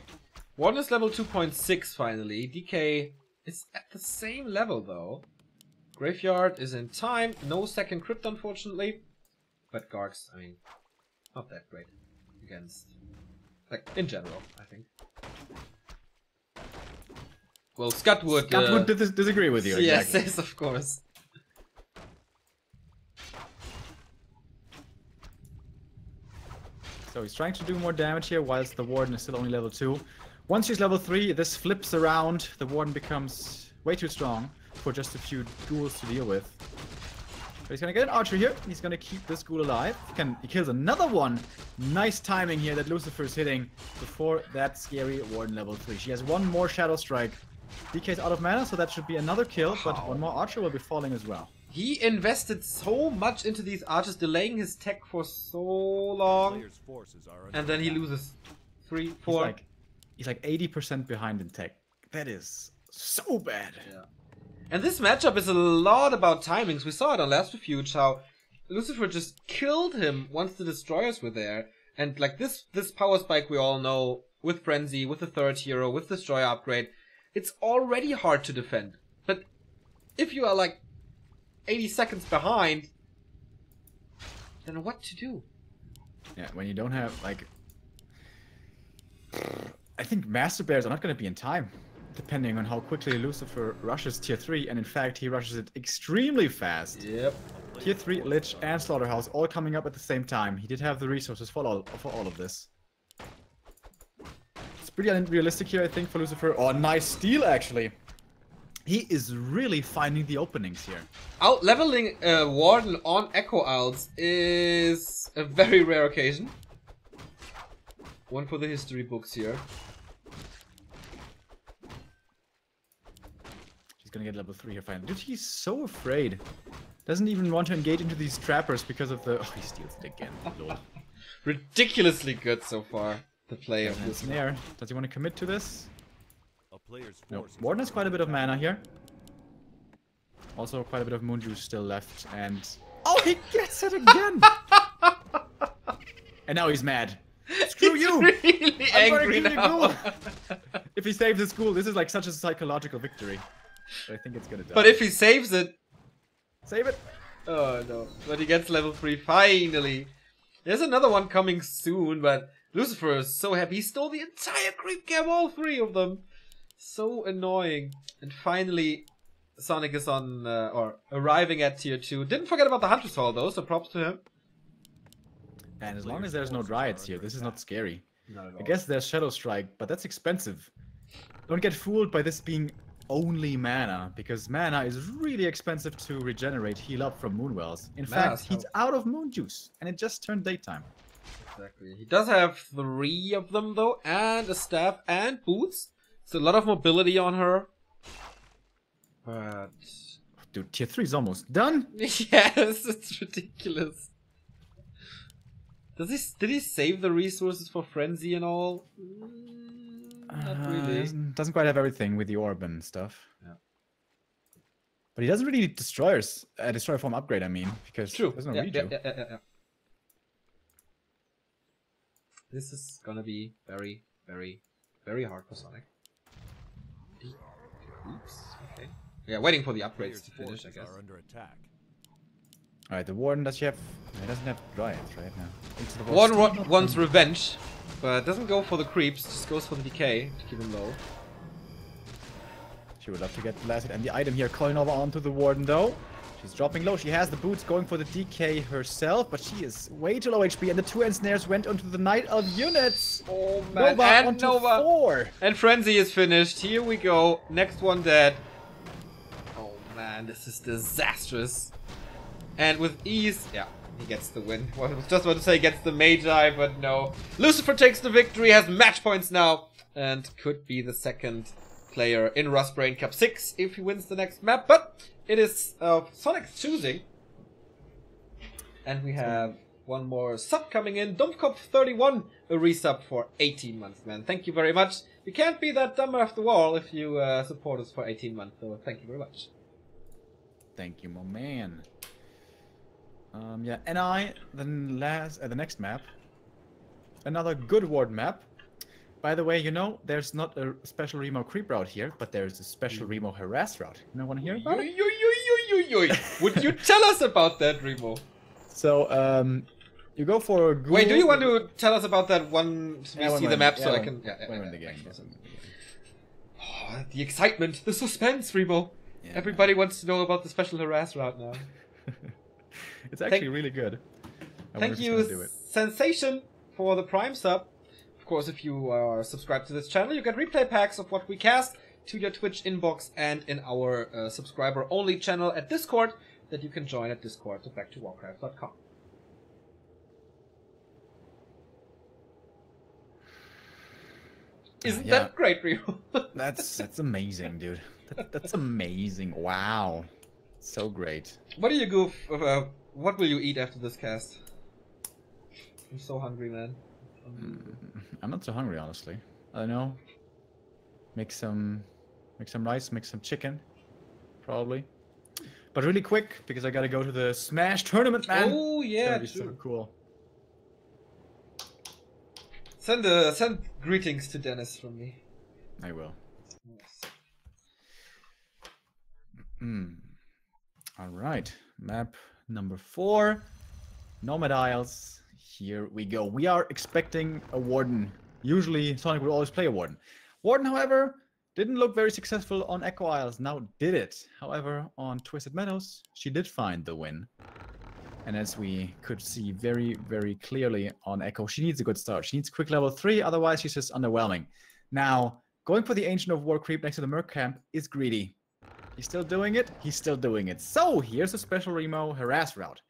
1 is level 2.6 finally. DK is at the same level though. Graveyard is in time. No second crypt unfortunately. But Gargs, I mean, not that great against, like, in general, I think. Well, Scott would disagree with you. Yes, exactly. yes, of course. So he's trying to do more damage here whilst the Warden is still only level 2. Once she's level 3, this flips around. The Warden becomes way too strong for just a few ghouls to deal with. But he's gonna get an archer here. He's gonna keep this ghoul alive. He kills another one. Nice timing here that Lucifer's hitting before that scary Warden level 3. She has 1 more Shadow Strike. DK's out of mana, so that should be another kill, but 1 more archer will be falling as well. He invested so much into these archers, delaying his tech for so long, and then he loses 3, 4. He's like 80% behind in tech. That is so bad. Yeah. And this matchup is a lot about timings. We saw it on last refuge how Lucifer just killed him once the destroyers were there, And like this power spike we all know, with Frenzy, with the third hero, with Destroyer upgrade, it's already hard to defend. But if you are like 80 seconds behind, then what to do? Yeah, when you don't have, like... I think Master Bears are not going to be in time, depending on how quickly Lucifer rushes Tier 3, and in fact, he rushes it extremely fast. Yep. Tier 3, Lich, and Slaughterhouse all coming up at the same time. He did have the resources for all of this. It's pretty unrealistic here, I think, for Lucifer. Oh, nice steal, actually. He is really finding the openings here. Out leveling Warden on Echo Owls is a very rare occasion. One for the history books here. He's gonna get level 3 here finally. Dude, he's so afraid. Doesn't even want to engage into these trappers because of the... Oh, he steals it again. Lord. Ridiculously good so far, the play of this. Snare. Does he want to commit to this? A player's No. forces Warden has quite a bit of mana here. Also quite a bit of moon juice still left, and... Oh, he gets it again! And now he's mad. Screw He's you! really angry now. If he saves his school, this is like such a psychological victory. But I think it's gonna die. But if he saves it... Save it! Oh no. But he gets level 3 finally. There's another one coming soon, but Lucifer is so happy. He stole the entire creep camp, all 3 of them. So annoying. And finally, Sonik is on, or arriving at tier 2. Didn't forget about the Hunter's Hall though, so props to him. And as long as there's no Dryads here, this is not scary. Not at all. I guess there's Shadow Strike, but that's expensive. Don't get fooled by this being only mana, because mana is really expensive to regenerate, heal up from Moonwells. In fact, he's out of Moon Juice, and it just turned daytime. Exactly. He does have 3 of them though, and a staff and boots. So a lot of mobility on her. But... Dude, tier 3 is almost done. yes, it's ridiculous. Did he save the resources for Frenzy and all? Not really. Doesn't quite have everything with the orb and stuff. Yeah. But he doesn't really need destroyers. Destroyer form upgrade, I mean, because True. there's no Yeah. redo. This is gonna be very, very, very hard for Sonic. Oops. Okay. Yeah, waiting for the upgrades to finish, I guess. are under attack. Alright, the Warden, does he have... He doesn't have Dryads, right? No. Warden wants revenge, but doesn't go for the creeps, just goes for the decay to keep him low. She would love to get blasted. And the item here calling over onto the Warden, though. She's dropping low. She has the boots going for the DK herself, but she is way too low HP. And the 2 ensnares went onto the Knight of Units. Oh man, Nova and onto Nova. 4. And Frenzy is finished. Here we go. Next one dead. Oh man, this is disastrous. And with ease, yeah, he gets the win. Well, I was just about to say gets the Magi, but no. Lucifer takes the victory, has match points now, and could be the second player in Rustbrain Cup 6 if he wins the next map. But it is Sonic's choosing. And we have one more sub coming in. Dumpkopf31, a resub for 18 months, man. Thank you very much. You can't be that dumb after all if you support us for 18 months, so thank you very much. Thank you, my man. Yeah, NI, the next map. Another good Warden map. By the way, you know, there's not a special Remo creep route here, but there's a special Remo harass route. You know, want to hear about it? Would you tell us about that, Remo? So, you go for a ghoul... Wait, do you want to tell us about that once we see the map so I can... Oh, the excitement, the suspense, Remo. Yeah. Everybody wants to know about the special harass route now. It's actually really good. Thank you, Sensation, for the Prime sub. Of course, if you are subscribed to this channel, you get replay packs of what we cast to your Twitch inbox and in our subscriber-only channel at Discord that you can join at discord.backtowarcraft.com. Isn't that great, Rio? That's amazing, dude. That's amazing. Wow. So great. What do you go? What will you eat after this cast? I'm so hungry, man. I'm not so hungry, honestly. I don't know. Make some rice, make some chicken, probably. But really quick because I gotta go to the Smash tournament, man. Oh yeah, it's gonna be so cool. Send greetings to Dennis from me. I will. All right, map number 4, Nomad Isles. Here we go. We are expecting a Warden. Usually, Sonic will always play a Warden. Warden, however, didn't look very successful on Echo Isles. Now did it. However, on Twisted Meadows, she did find the win. And as we could see very, very clearly on Echo, she needs a good start. She needs quick level 3, otherwise she's just underwhelming. Now, going for the Ancient of War creep next to the Merc camp is greedy. He's still doing it? He's still doing it. So, here's a special Remo harass route.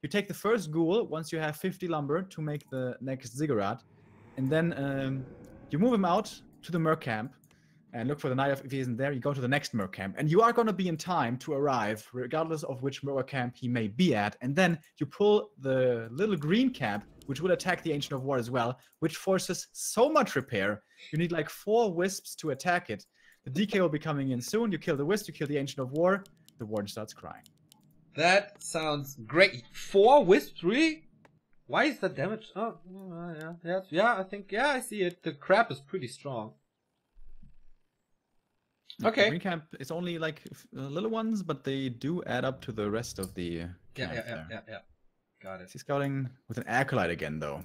You take the first ghoul once you have 50 lumber to make the next ziggurat. And then you move him out to the Merc camp and look for the Night Elf. If he isn't there, you go to the next Merc camp. And you are going to be in time to arrive, regardless of which Merc camp he may be at. And then you pull the little green camp, which will attack the Ancient of War as well, which forces so much repair. You need like 4 wisps to attack it. The DK will be coming in soon. You kill the wisp, you kill the Ancient of War. The Warden starts crying. That sounds great. 4 wisps, really? Why is that damage? Oh, yeah, I think, yeah, I see it. The crab is pretty strong. Okay. The green camp is only like little ones, but they do add up to the rest of the camp. Yeah. Got it. He's scouting with an Acolyte again, though.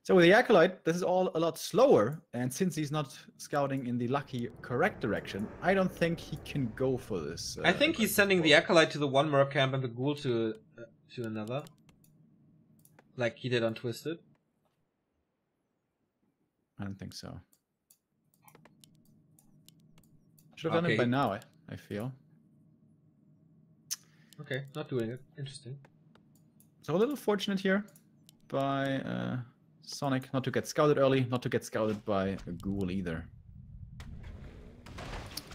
So with the Acolyte, this is all a lot slower, and since he's not scouting in the lucky correct direction, I don't think he can go for this. I think he's sending the Acolyte to the one Merc camp and the Ghoul to another. Like he did on Twisted. I don't think so. Should have done it by now, I feel. Okay, not doing it. Interesting. So a little fortunate here by Sonic not to get scouted early, not to get scouted by a ghoul either.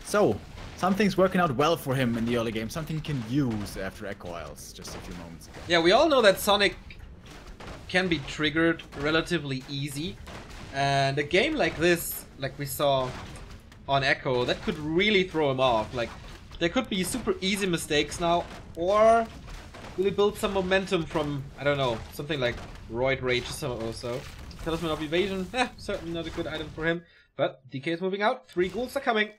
So, something's working out well for him in the early game. Something he can use after Echo Isles just a few moments ago. Yeah, we all know that Sonic can be triggered relatively easy. And a game like this, like we saw on Echo, that could really throw him off. Like, there could be super easy mistakes now, or will he build some momentum from, I don't know, something like Roid Rage or so. Talisman of Evasion, certainly not a good item for him. But DK is moving out, 3 ghouls are coming.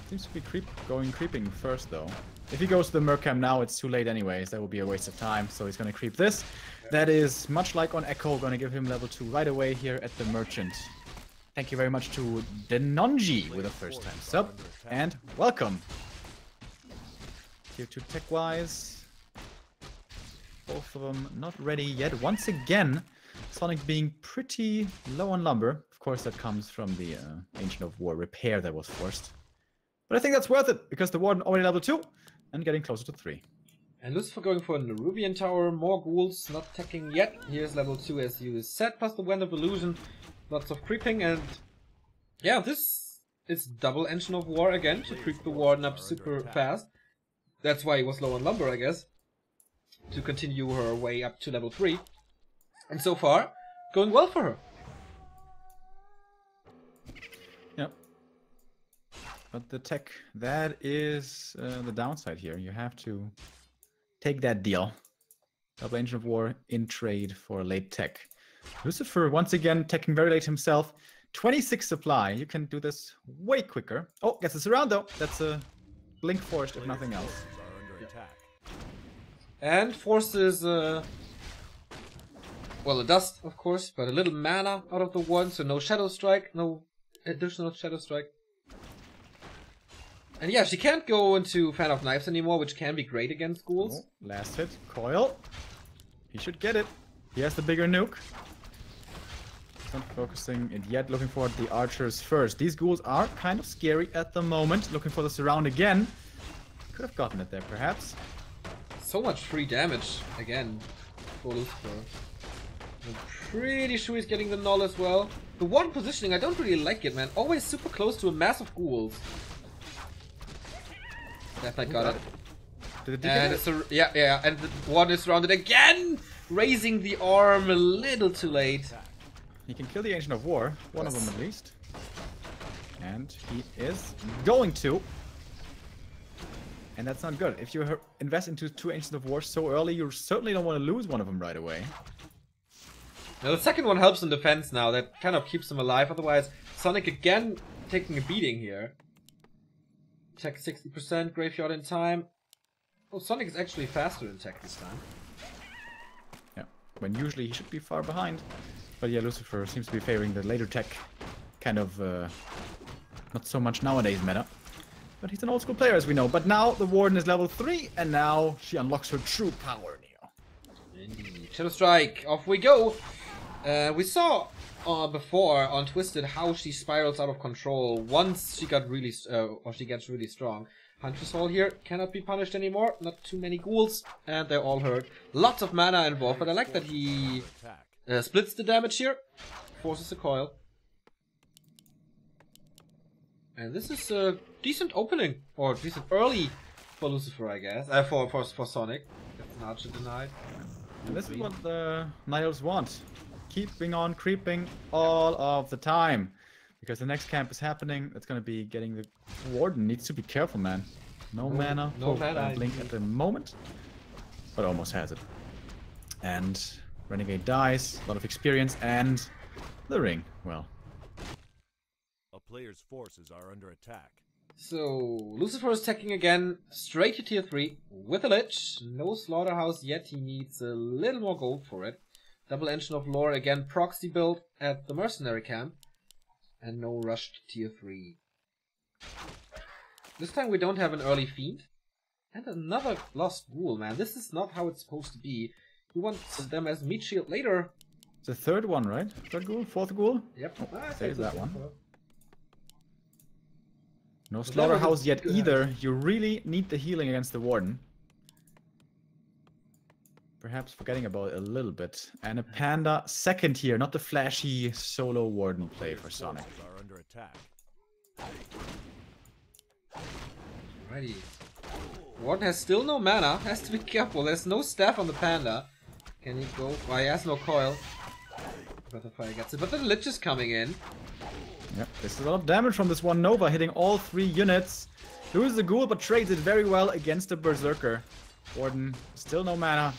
Seems to be creeping first though. If he goes to the Merc camp now, it's too late anyways. That would be a waste of time, so he's gonna creep this. That is, much like on Echo, gonna give him level 2 right away here at the Merchant. Thank you very much to Denonji with a first time sub, and welcome. Tier 2 tech-wise, both of them not ready yet. Once again, Sonic being pretty low on lumber. Of course, that comes from the Ancient of War repair that was forced. But I think that's worth it, because the Warden already level 2, and getting closer to 3. And Lucifer going for a Nerubian Tower, more ghouls, not attacking yet. Here's level 2 as you said, plus the Wand of Illusion. Lots of creeping, and yeah, this is double Engine of War again to creep the Warden up super fast. That's why he was low on lumber, I guess, to continue her way up to level 3. And so far, going well for her. Yep. But the tech, that is the downside here. You have to take that deal. Double Engine of War in trade for late tech. Lucifer, once again, teching very late himself. 26 supply. You can do this way quicker. Oh, gets us around though. That's a Blink Forest, if nothing else. And forces, well, a dust, of course, but a little mana out of the one, so no Shadow Strike, no additional Shadow Strike. And yeah, she can't go into Fan of Knives anymore, which can be great against ghouls. Oh, last hit, Coil. He should get it. He has the bigger nuke. Not focusing it yet, looking for the archers first. These ghouls are kind of scary at the moment. Looking for the surround again. Could have gotten it there, perhaps. So much free damage, again, for Lucifer. I'm pretty sure he's getting the null as well. The one positioning, I don't really like it, man. Always super close to a mass of ghouls. Definitely got it. Did it And it's a, yeah, and the one is surrounded again! Raising the arm a little too late. He can kill the Ancient of War, one of them at least. And he is going to. And that's not good. If you invest into 2 Ancients of War so early, you certainly don't want to lose one of them right away. Now the second one helps in defense now. That kind of keeps him alive. Otherwise, Sonik again taking a beating here. Tech 60%, graveyard in time. Oh, Sonik is actually faster in tech this time. Yeah, when usually he should be far behind. But yeah, Lucifer seems to be favoring the later tech. Kind of not so much nowadays meta. But he's an old school player, as we know. But now the Warden is level 3, and now she unlocks her true power, Neo. Indeed. Shadow Strike, off we go. We saw before on Twisted how she spirals out of control once she got really, or she gets really strong. Huntress Hall here cannot be punished anymore. Not too many ghouls, and they're all hurt. Lots of mana involved, but I like that he splits the damage here, forces a coil. And this is a decent opening, or decent early for Lucifer, I guess. For Sonik. That's an Archer denied. And this is what the Night Elves want. Keeping on creeping all of the time. Because the next camp is happening. That's going to be getting the Warden. Needs to be careful, man. No mana for Blink at the moment. But almost has it. And Renegade dies. A lot of experience. And the ring. Well. A player's forces are under attack. So, Lucifer is attacking again, straight to tier 3, with a Lich. No Slaughterhouse yet, he needs a little more gold for it. Double Engine of Lore, again proxy build at the Mercenary camp. And no rush to tier 3. This time we don't have an early Fiend. And another Lost Ghoul, man. This is not how it's supposed to be. You want them as meat shield later. The third one, right? Third ghoul? Fourth ghoul? Yep. There's that one. No Slaughterhouse yet either. You really need the healing against the Warden. Perhaps forgetting about it a little bit. And a Panda second here, not the flashy solo Warden play for Sonik. Alrighty. Warden has still no mana, has to be careful. There's no staff on the Panda. Can he go? Well, he has no coil. Breath of Fire gets it, but the Lich is coming in. Yep, this is a lot of damage from this one Nova, hitting all 3 units. Loses the Ghoul, but trades it very well against the Berserker. Warden, still no mana.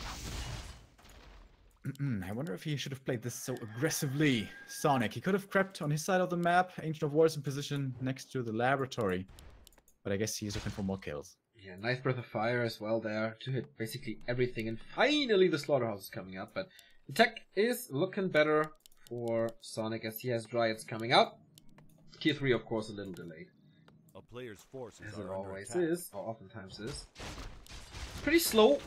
I wonder if he should have played this so aggressively. Sonik, he could have crept on his side of the map. Ancient of War is in position next to the laboratory. But I guess he's looking for more kills. Yeah, nice Breath of Fire as well there to hit basically everything. And finally the Slaughterhouse is coming up. But the tech is looking better for Sonik as he has Dryads coming out. Tier 3, of course, a little delayed. A player's forces as it are always under attack. is, or oftentimes is. Pretty slow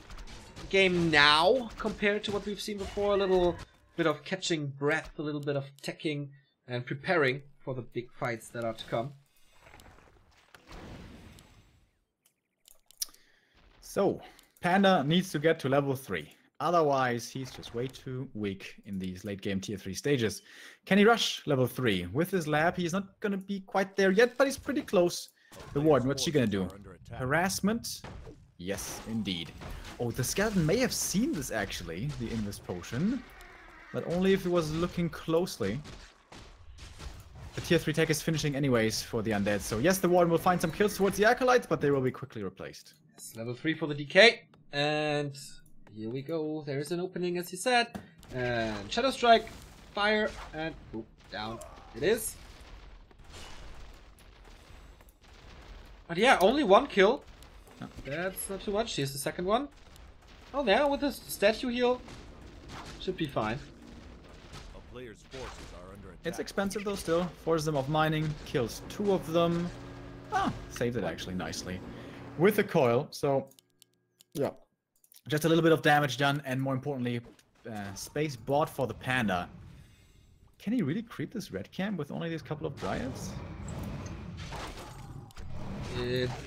game now compared to what we've seen before. A little bit of catching breath, a little bit of teching and preparing for the big fights that are to come. So, Panda needs to get to level 3. Otherwise, he's just way too weak in these late game tier 3 stages. Can he rush level 3? With his lab, he's not going to be quite there yet, but he's pretty close. The Warden, what's she going to do? Harassment? Yes, indeed. Oh, the Skeleton may have seen this actually, the Invis Potion. But only if he was looking closely. The tier 3 tech is finishing anyways for the Undead. So yes, the Warden will find some kills towards the Acolytes, but they will be quickly replaced. It's level 3 for the DK. And here we go. There is an opening, as he said. And Shadow Strike, fire, and boop, down it is. But yeah, only 1 kill. That's not too much. Here's the second one. Oh, yeah, with the statue heal, should be fine. A player's forces are under attack. It's expensive though still. Forces them off mining, kills 2 of them. Ah, saved it actually nicely. With a coil, so yeah. Just a little bit of damage done, and more importantly, space bought for the Panda. Can he really creep this red camp with only these couple of Dryads?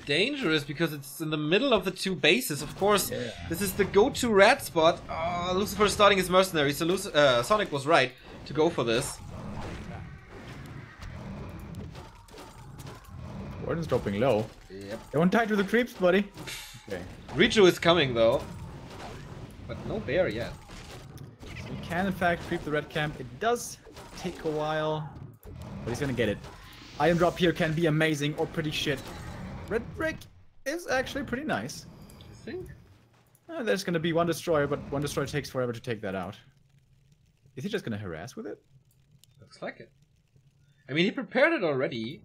Dangerous because it's in the middle of the 2 bases. Of course, This is the go-to rat spot. Lucifer starting his mercenary, so Sonik was right to go for this. Warden's dropping low. Yep. Don't tie to the creeps, buddy. Okay. Richu is coming though, but no bear yet. So he can in fact creep the red camp. It does take a while, but he's gonna get it. Item drop here can be amazing or pretty shit. Red brick is actually pretty nice. You think? There's gonna be 1 destroyer, but 1 destroyer takes forever to take that out. Is he just gonna harass with it? Looks like it. I mean, he prepared it already.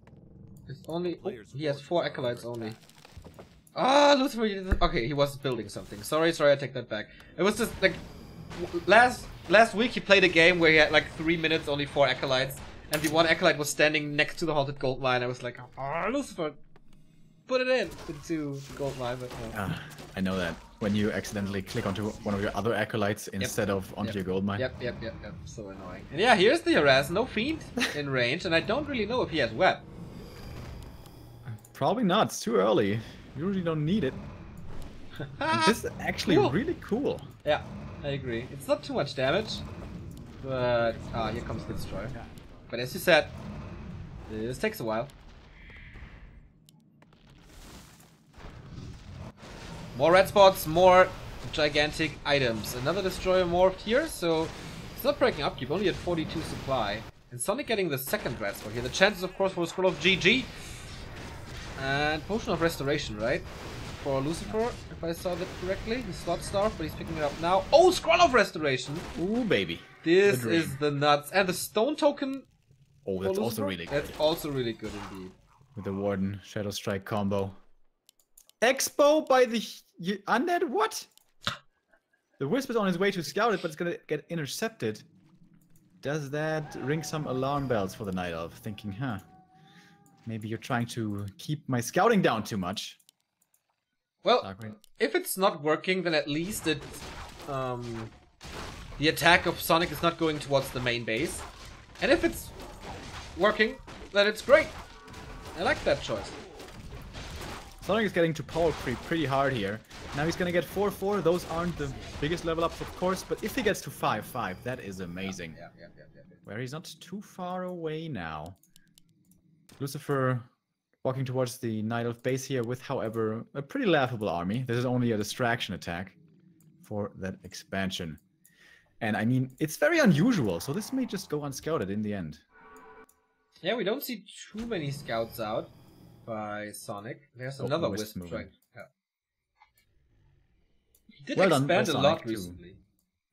It's only... Oh, he has 4 acolytes only. Ah, Lucifer, you didn't... Okay, he was building something. Sorry, I take that back. It was just, like... Last week he played a game where he had, like, 3 minutes, only 4 acolytes. And the 1 acolyte was standing next to the halted gold mine. I was like, ah, Lucifer, put it into the gold mine, but no. I know that. When you accidentally click onto one of your other acolytes instead of onto your gold mine. Yep. So annoying. And yeah, here's the harass. No fiend in range, and I don't really know if he has web. Probably not. It's too early. You really don't need it. And this is actually really cool. Yeah, I agree. It's not too much damage, but here comes the destroyer. But as you said, this takes a while. More red spots, more gigantic items. Another destroyer morphed here, so it's not breaking upkeep, only at 42 supply. And Sonik getting the second red spot here. The chances, of course, for a scroll of GG. And potion of restoration, right? For Lucifer, if I saw that correctly. He's slot starved, but he's picking it up now. Oh, scroll of restoration! Ooh, baby. This is the nuts. And the stone token. Oh, that's also really good. That's also really good indeed. With the Warden Shadow Strike combo. Expo by the undead? What? The Wisp is on his way to scout it, but it's gonna get intercepted. Does that ring some alarm bells for the Night Elf? Thinking, huh? Maybe you're trying to keep my scouting down too much. Well, if it's not working, then at least it, the attack of Sonik is not going towards the main base. And if it's working, then it's great. I like that choice. Sonik is getting to power creep pretty hard here. Now he's gonna get 4-4. Those aren't the biggest level ups, of course, but if he gets to 5-5, that is amazing. Yeah. Where he's not too far away now. Lucifer walking towards the Night Elf base here with, however, a pretty laughable army. This is only a distraction attack for that expansion. And I mean, it's very unusual, so this may just go unscouted in the end. Yeah, we don't see too many scouts out by Sonik. There's another Wisp moving. Yeah. He did expand a lot recently.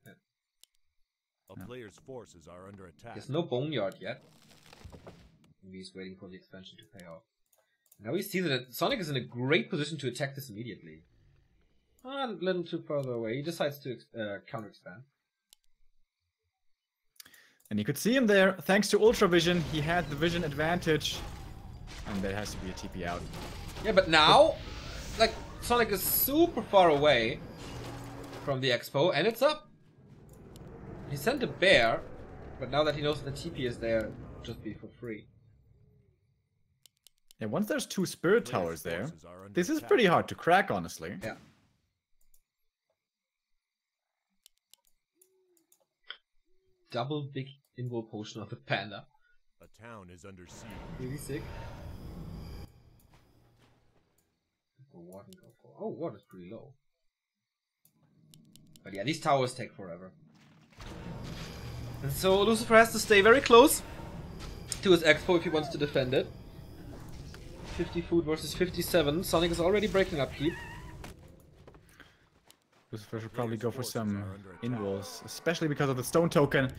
Yeah. A player's forces are under attack. There's no boneyard yet. Maybe he's waiting for the expansion to pay off. Now we see that Sonik is in a great position to attack this immediately. A little too further away. He decides to counter-expand. And you could see him there. Thanks to Ultra Vision, he had the vision advantage. And there has to be a TP out. Yeah, but now, like, Sonik is super far away from the expo, and it's up. He sent a bear, but now that he knows that the TP is there, it'll just be for free. Yeah, once there's 2 spirit towers there, this is pretty hard to crack, honestly. Yeah. Double big invul potion of the panda. A town is under siege. Really sick. Warden go for. Oh, water's pretty low. But yeah, these towers take forever. And so Lucifer has to stay very close to his expo if he wants to defend it. 50 food versus 57. Sonik is already breaking upkeep. Lucifer should probably go for some invuls, especially because of the stone token.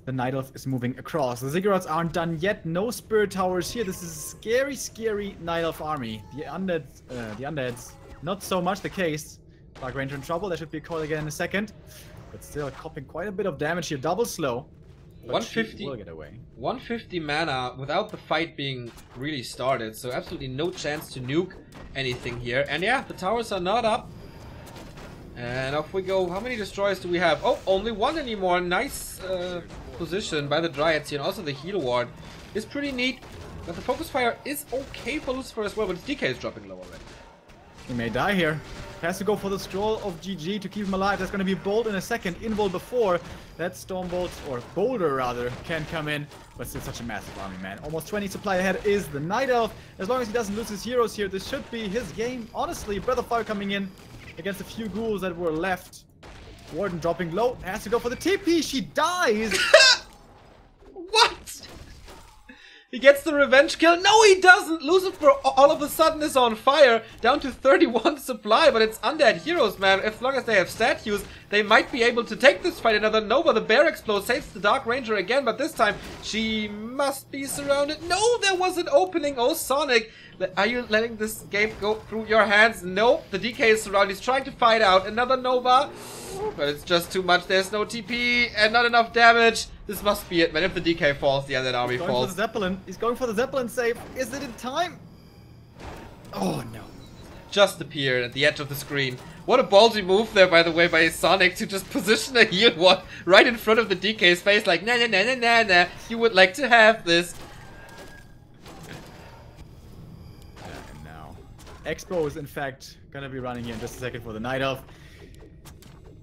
The Night Elf is moving across. The Ziggurats aren't done yet. No spirit towers here. This is a scary, scary Night Elf army. The undeads, not so much the case. Dark Ranger in trouble. There should be a call again in a second. But still copping quite a bit of damage here. Double slow. 150 will get away. 150 mana without the fight being really started. So absolutely no chance to nuke anything here. And yeah, the towers are not up. And off we go. How many destroyers do we have? Oh, only 1 anymore. Nice position by the Dryads here. And also the heal ward is pretty neat. But the focus fire is okay for Lucifer as well. But his DK is dropping low already. He may die here. Has to go for the scroll of GG to keep him alive. There's going to be Bolt in a second. Invul before that Stormbolt, or Boulder rather, can come in. But still such a massive army, man. Almost 20 supply ahead is the Night Elf. As long as he doesn't lose his heroes here, this should be his game. Honestly, Breath of Fire coming in against a few ghouls that were left. Warden dropping low. Has to go for the TP. She dies. What? He gets the revenge kill. No, he doesn't! Lucifer all of a sudden is on fire, down to 31 supply, but it's undead heroes, man. As long as they have statues, they might be able to take this fight. Another Nova, the bear explodes, saves the Dark Ranger again, but this time she must be surrounded. No, there was an opening. Oh, Sonic, are you letting this game go through your hands? No, the DK is surrounded. He's trying to fight out. Another Nova, but it's just too much. There's no TP and not enough damage. This must be it, man. If the DK falls, the undead army falls. Going for the Zeppelin. He's going for the Zeppelin save. Is it in time? Oh, no. Just appeared at the edge of the screen. What a ballsy move there, by the way, by Sonic to just position a heal ward right in front of the DK's face, like, nah, nah, nah, nah, nah, nah. You would like to have this. And now, Expo is in fact gonna be running here in just a second for the Night Elf.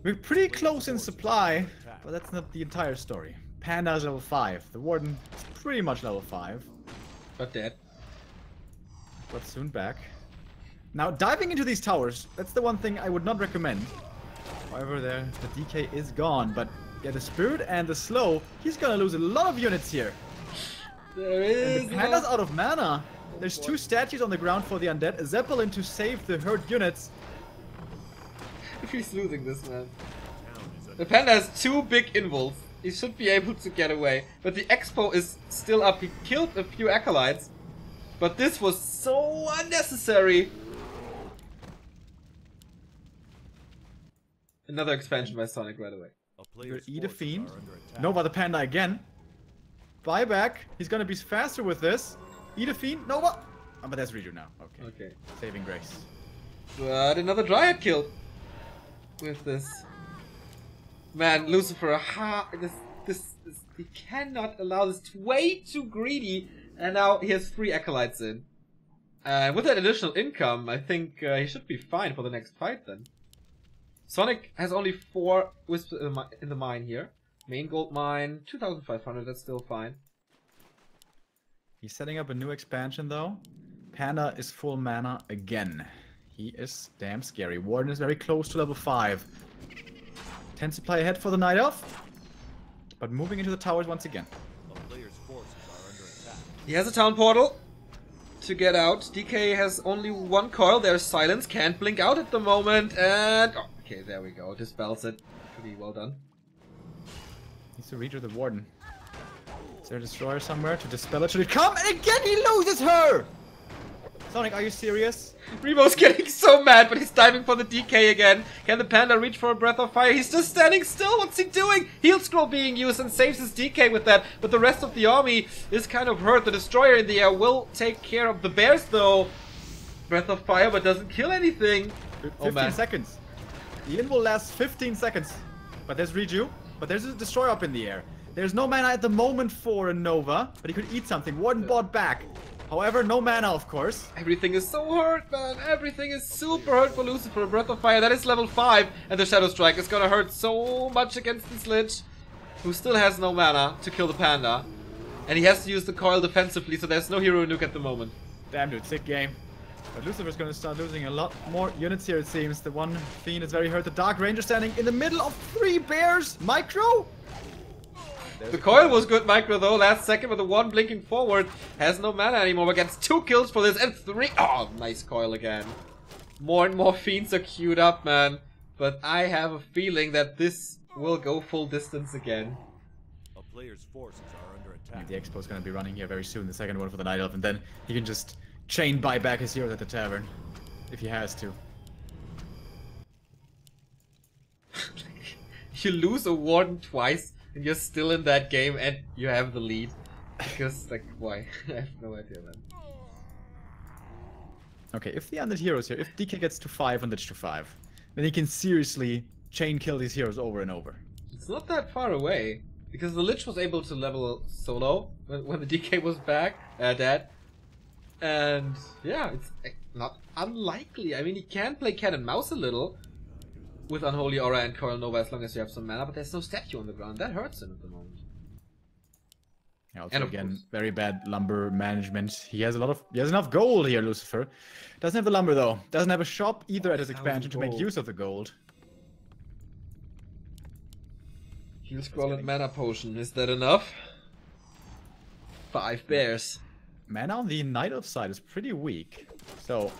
We're pretty close in supply, but that's not the entire story. Panda's level 5. The Warden is pretty much level 5. But dead. But soon back. Now, diving into these towers, that's the one thing I would not recommend. However, there, the DK is gone, but yeah, the Spirit and the Slow, he's gonna lose a lot of units here. There is. And the Panda's out of mana. There's 2 statues on the ground for the undead, a Zeppelin to save the hurt units. If he's losing this, man. The Panda has 2 big invuls. He should be able to get away. But the Expo is still up. He killed a few acolytes. But this was so unnecessary. Another expansion by Sonic right away. Eat a Fiend. Nova the Panda again. Buyback. He's gonna be faster with this. Eat a Fiend. Nova. Oh, but that's redo now. Okay. Okay. Saving grace. But another Dryad killed. With this. Man, Lucifer, he cannot allow this. It's way too greedy. And now he has 3 acolytes in. And with that additional income, I think he should be fine for the next fight then. Sonic has only 4 wisps in the mine here. Main gold mine, 2,500, that's still fine. He's setting up a new expansion though. Panda is full mana again. He is damn scary. Warden is very close to level 5. 10 supply ahead for the Night Elf. But moving into the towers once again. He has a town portal to get out. DK has only 1 coil. There's silence. Can't blink out at the moment. And... oh, okay, there we go. Dispels it. Pretty well done. Needs to reach the Warden. Is there a destroyer somewhere to dispel it? Should it come? And again he loses her! Sonic, are you serious? Remo's getting so mad, but he's diving for the DK again. Can the Panda reach for a Breath of Fire? He's just standing still. What's he doing? Heal Scroll being used and saves his DK with that. But the rest of the army is kind of hurt. The Destroyer in the air will take care of the bears, though. Breath of Fire, but doesn't kill anything. 15 seconds. The in will last 15 seconds. But there's Reju. But there's a Destroyer up in the air. There's no mana at the moment for a Nova. But he could eat something. Warden bought back. However, no mana, of course. Everything is so hurt, man. Everything is super hurt for Lucifer. Breath of Fire, that is level 5. And the Shadow Strike is gonna hurt so much against this Lich, who still has no mana to kill the Panda. And he has to use the coil defensively, so there's no hero nuke at the moment. Damn, dude, sick game. But Lucifer's gonna start losing a lot more units here, it seems. The one Fiend is very hurt. The Dark Ranger standing in the middle of 3 bears. Micro? The coil was good micro though, last second, but the one blinking forward has no mana anymore, but gets 2 kills for this and 3. Oh, nice coil again. More and more Fiends are queued up, man. But I have a feeling that this will go full distance again. A player's forces are under attack. The Expo's gonna be running here very soon, the second one for the Night Elf, and then he can just chain buy back his heroes at the tavern. If he has to. You lose a Warden twice. And you're still in that game and you have the lead. Because, like, why? I have no idea, man. Okay, if the undead heroes here, if DK gets to 5 and Lich to 5, then he can seriously chain kill these heroes over and over. It's not that far away. Because the Lich was able to level solo when the DK was back, dead. And, yeah, it's not unlikely. I mean, he can play cat and mouse a little. With Unholy Aura and Coil Nova as long as you have some mana, but there's no statue on the ground. That hurts him at the moment. Yeah, also again, very bad lumber management. He has enough gold here, Lucifer. Doesn't have the lumber though. Doesn't have a shop either at his expansion to make use of the gold. Heal Scroll and Mana Potion. Is that enough? 5 bears. Mana on the Night Elf side is pretty weak. So,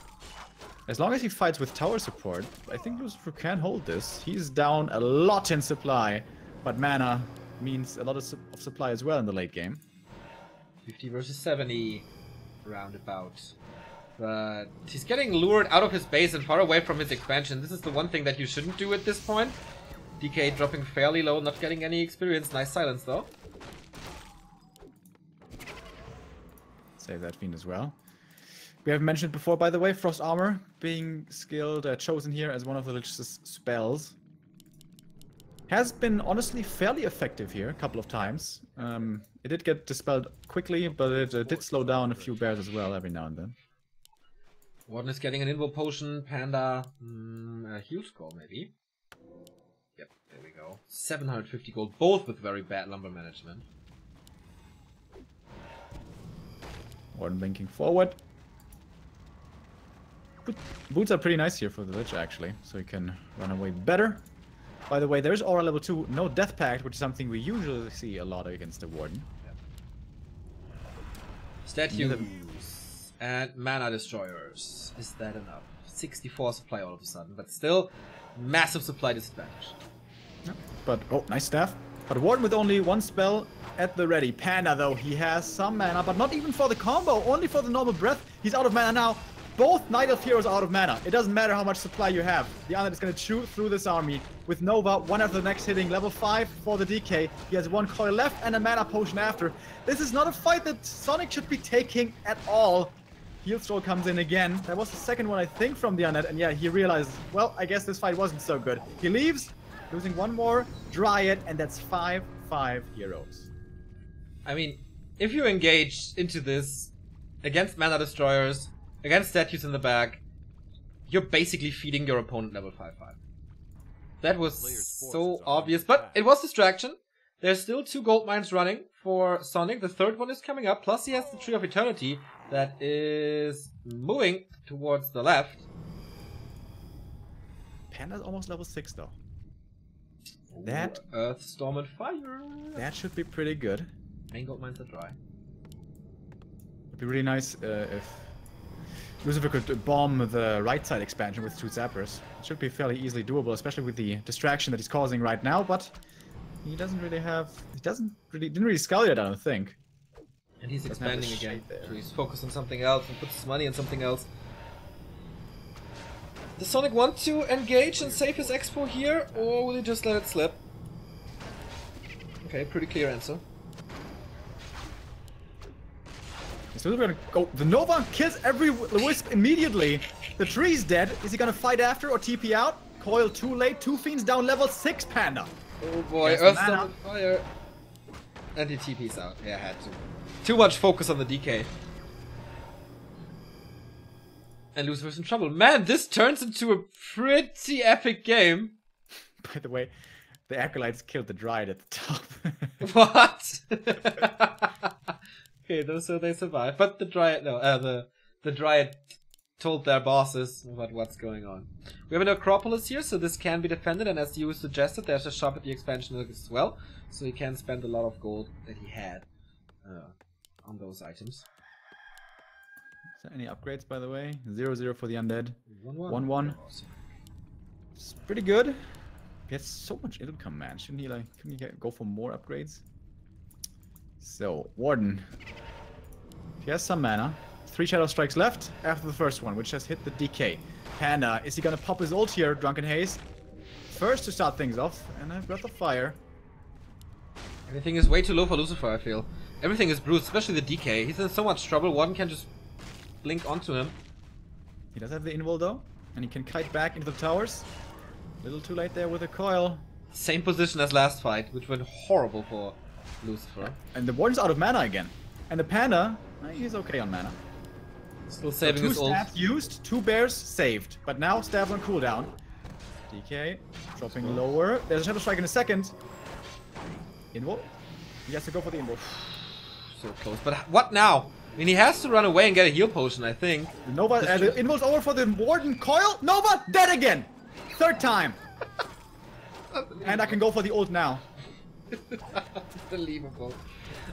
as long as he fights with tower support, I think Lucifer can hold this. He's down a lot in supply, but mana means a lot of supply as well in the late game. 50 versus 70, roundabout. But he's getting lured out of his base and far away from his expansion. This is the one thing that you shouldn't do at this point. DK dropping fairly low, not getting any experience. Nice silence though. Save that fiend as well. We have mentioned before, by the way, Frost Armor being skilled, chosen here as one of the Lich's spells. Has been honestly fairly effective here a couple of times. It did get dispelled quickly, but it did slow down a few bears as well every now and then. Warden is getting an Invo Potion, Panda, a heal scroll maybe. Yep, there we go. 750 gold, both with very bad lumber management. Warden blinking forward. Boots are pretty nice here for the Lich actually, so he can run away better. By the way, there's Aura level 2, no Death Pact, which is something we usually see a lot against the Warden. Yep. Statues and Mana Destroyers. Is that enough? 64 supply all of a sudden, but still massive supply disadvantage. Yep. But, oh, nice staff. But Warden with only one spell at the ready. Panda, though, he has some mana, but not even for the combo, only for the normal breath. He's out of mana now. Both Night Elf heroes are out of mana. It doesn't matter how much supply you have. The Undead is going to chew through this army. With Nova, one after the next hitting. Level 5 for the DK. He has one coil left and a mana potion after. This is not a fight that Sonik should be taking at all. Heal Stroll comes in again. That was the second one, I think, from the Undead. And yeah, he realizes, well, I guess this fight wasn't so good. He leaves, losing one more Dryad, and that's 5/5 heroes. I mean, if you engage into this against Mana Destroyers, against statues in the back, you're basically feeding your opponent level 5/5. That was so obvious, but it was distraction. There's still 2 gold mines running for Sonik. The third one is coming up, plus he has the Tree of Eternity that is moving towards the left. Panda's almost level 6 though. That Earth, Storm and Fire. That should be pretty good. Main gold mines are dry. It'd be really nice if Lucifer could bomb the right side expansion with 2 zappers. It should be fairly easily doable, especially with the distraction that he's causing right now, but he doesn't really have... didn't really scout yet, I don't think. And he's expanding again, so he's focused on something else and puts his money on something else. Does Sonik want to engage and save his expo here, or will he just let it slip? Okay, pretty clear answer. So we're gonna go. The Nova kills every wisp immediately. The tree's dead. Is he gonna fight after or TP out? Coil too late. 2 fiends down. Level 6 Panda. Oh boy, Earth, Storm and Fire. And he TP's out. Yeah, had to. Too much focus on the DK. And Lucifer's in trouble. Man, this turns into a pretty epic game. By the way, the Acolytes killed the Dryad at the top. What? Okay, so they survived. But the Dryad, no, the Dryad told their bosses about what's going on. We have an Acropolis here, so this can be defended. And as you suggested, there's a shop at the expansion as well. So he can spend a lot of gold that he had on those items. Is there any upgrades, by the way? 0-0 for the Undead. 1-1. It's pretty good. He has so much income, man. Couldn't he go for more upgrades? So, Warden. He has some mana. 3 Shadow Strikes left after the first one, which has hit the DK. Panda, is he gonna pop his ult here, Drunken Haze? First to start things off, and a Breath of Fire. Everything is way too low for Lucifer, I feel. Everything is bruised, especially the DK. He's in so much trouble, Warden can just blink onto him. He does have the invul though, and he can kite back into the towers. A little too late there with the coil. Same position as last fight, which went horrible for Lucifer. And the Warden's out of mana again. And the Panda, he's okay on mana. Still saving so his ult. 2 stabs used, 2 bears saved. But now stabs on cooldown. DK dropping lower. There's a Shadow Strike in a second. Invul. He has to go for the invul. So close. But what now? I mean, he has to run away and get a heal potion, I think. Nova, the invul's over for the Warden. Coil. Nova, dead again. 3rd time. And I can go for the ult now. Unbelievable.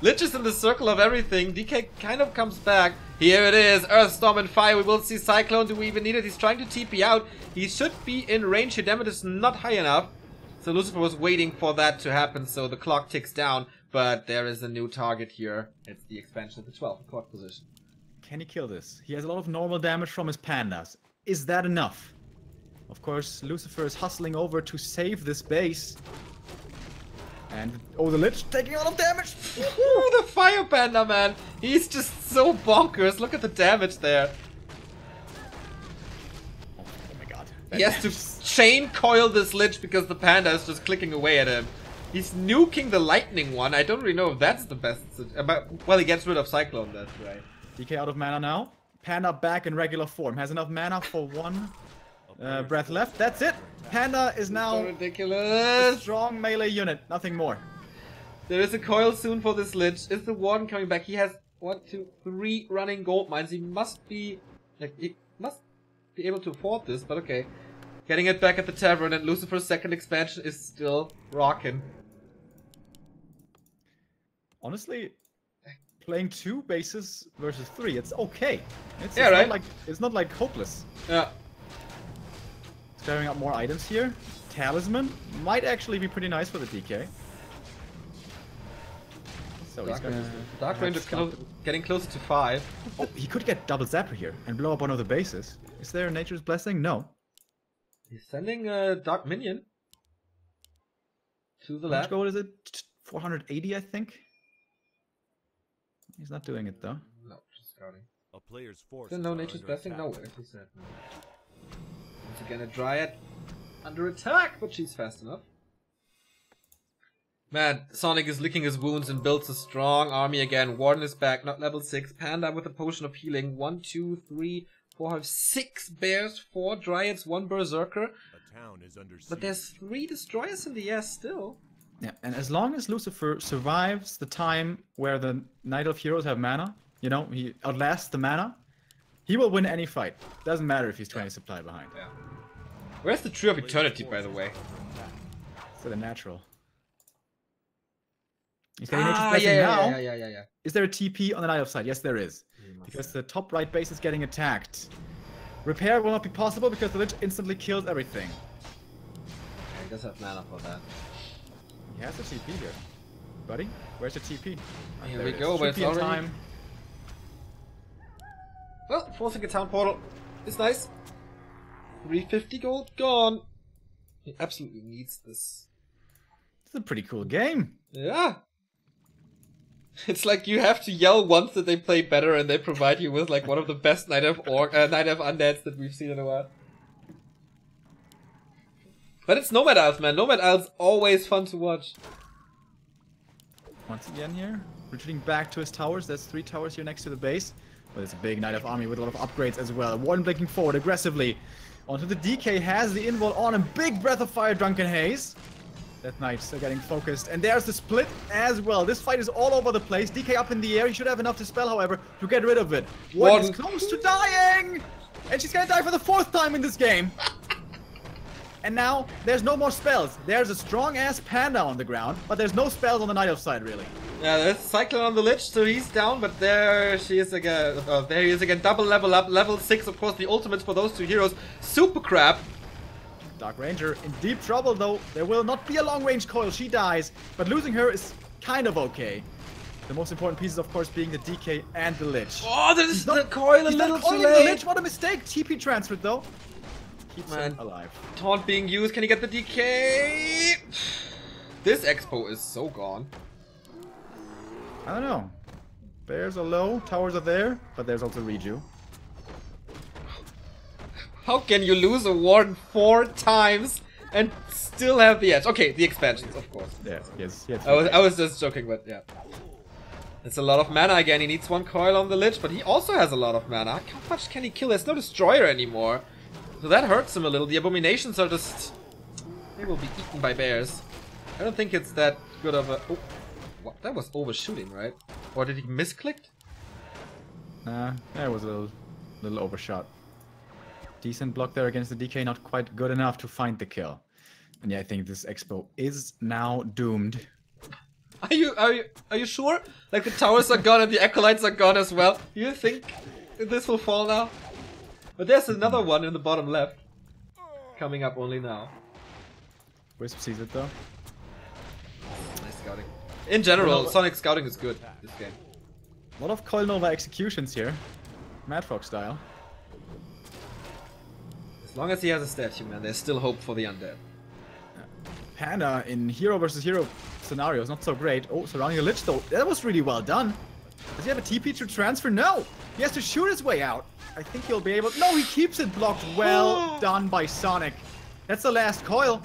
Lich is in the circle of everything. DK kind of comes back. Here it is. Earthstorm and fire. We will see Cyclone. Do we even need it? He's trying to TP out. He should be in range here. Damage is not high enough. So Lucifer was waiting for that to happen. So the clock ticks down. But there is a new target here. It's the expansion of the 12 court position. Can he kill this? He has a lot of normal damage from his pandas. Is that enough? Of course, Lucifer is hustling over to save this base. And, oh, the Lich taking a lot of damage! Ooh, the Fire Panda, man! He's just so bonkers. Look at the damage there. Oh my god. He has to chain coil this Lich because the Panda is just clicking away at him. He's nuking the lightning one. I don't really know if that's the best. Well, he gets rid of Cyclone, that's right. DK out of mana now. Panda back in regular form. Has enough mana for one breath left. That's it. Panda is now so ridiculous. A strong melee unit. Nothing more. There is a coil soon for this Lich. Is the Warden coming back? He has 1, 2, 3 running gold mines. He must be able to afford this, but okay. Getting it back at the tavern, and Lucifer's second expansion is still rocking. Honestly, playing 2 bases versus 3, it's okay. It's right? It's not like hopeless. Yeah. Stirring up more items here. Talisman might actually be pretty nice for the DK. So Dark Range is getting closer to 5. Oh, he could get double Zapper here and blow up one of the bases. Is there a Nature's Blessing? No. He's sending a Dark Minion to the left. How much gold is it? 480, I think. He's not doing it though. No, just scouting. A player's force. No Nature's Blessing? No, as he said. No. Once again, a Dryad under attack, but she's fast enough. Man, Sonik is licking his wounds and builds a strong army again. Warden is back, not level 6. Panda with a potion of healing. 1, 2, 3, 4, 5, 6 bears, 4 dryads, 1 berserker. A town is under siege. But there's 3 destroyers in the air still. Yeah, and as long as Lucifer survives the time where the Night Elf heroes have mana, you know, he outlasts the mana, he will win any fight. Doesn't matter if he's 20 supply behind. Yeah. Where's the Tree of Eternity, by the way? So the natural. He's getting Nature's Blessing now. Yeah. Is there a TP on the Night Elf side? Yes, there is. Because the top right base is getting attacked. Repair will not be possible because the Lich instantly kills everything. Yeah, he does have mana for that. He has a TP here. Buddy, where's the TP? Here we go, but it's already... time. Well, forcing a town portal is nice. 350 gold gone. He absolutely needs this. It's a pretty cool game. Yeah. It's like you have to yell once that they play better and they provide you with like one of the best Night Elf Undeads that we've seen in a while. But it's Nomad Elf, man. Nomad Elf's always fun to watch. Once again here, retreating back to his towers. There's 3 towers here next to the base. But it's a big Night Elf army with a lot of upgrades as well. Warden blinking forward aggressively. Onto the DK, has the invul on him. Big Breath of Fire, Drunken Haze. That Knight still getting focused. And there's the split as well. This fight is all over the place. DK up in the air. He should have enough to spell, however, to get rid of it. Warden is close to dying! And she's gonna die for the 4th time in this game. And now, there's no more spells. There's a strong-ass Panda on the ground, but there's no spells on the Night Elf side, really. Yeah, there's Cyclone on the Lich, so he's down, but there she is again. There he is again, double level up. Level 6, of course, the ultimates for those 2 heroes. Super crap. Dark Ranger in deep trouble, though. There will not be a long-range coil. She dies, but losing her is kind of okay. The most important pieces, of course, being the DK and the Lich. Oh, there's the coil a little too late. late. The Lich, what a mistake. TP transferred, though. Keeps him alive. Taunt being used. Can he get the DK? This expo is so gone. I don't know. Bears are low, towers are there, but there's also Reju. How can you lose a Warden 4 times and still have the edge? Okay, the expansions, of course. Yes. I was just joking, but yeah. It's a lot of mana again. He needs 1 coil on the Lich, but he also has a lot of mana. How much can he kill? There's no Destroyer anymore. So that hurts him a little. The Abominations are just... They will be eaten by bears. I don't think it's that good of a... Oh, what? That was overshooting, right? Or did he misclick? Nah, that was a little overshot. Decent block there against the DK, not quite good enough to find the kill. And yeah, I think this expo is now doomed. Are you sure? Like the towers are gone and the acolytes are gone as well. You think this will fall now? But there's another one in the bottom left. Coming up only now. Wisp sees it though. Nice scouting. In general, Sonic scouting is good this game. A lot of Coil Nova executions here. Mad Frog style. As long as he has a statue, man, there's still hope for the undead. Panda in hero versus hero scenarios, not so great. Oh, surrounding the Lich though. That was really well done. Does he have a TP to transfer? No! He has to shoot his way out. I think he'll be able... No, he keeps it blocked. Well done by Sonic. That's the last coil.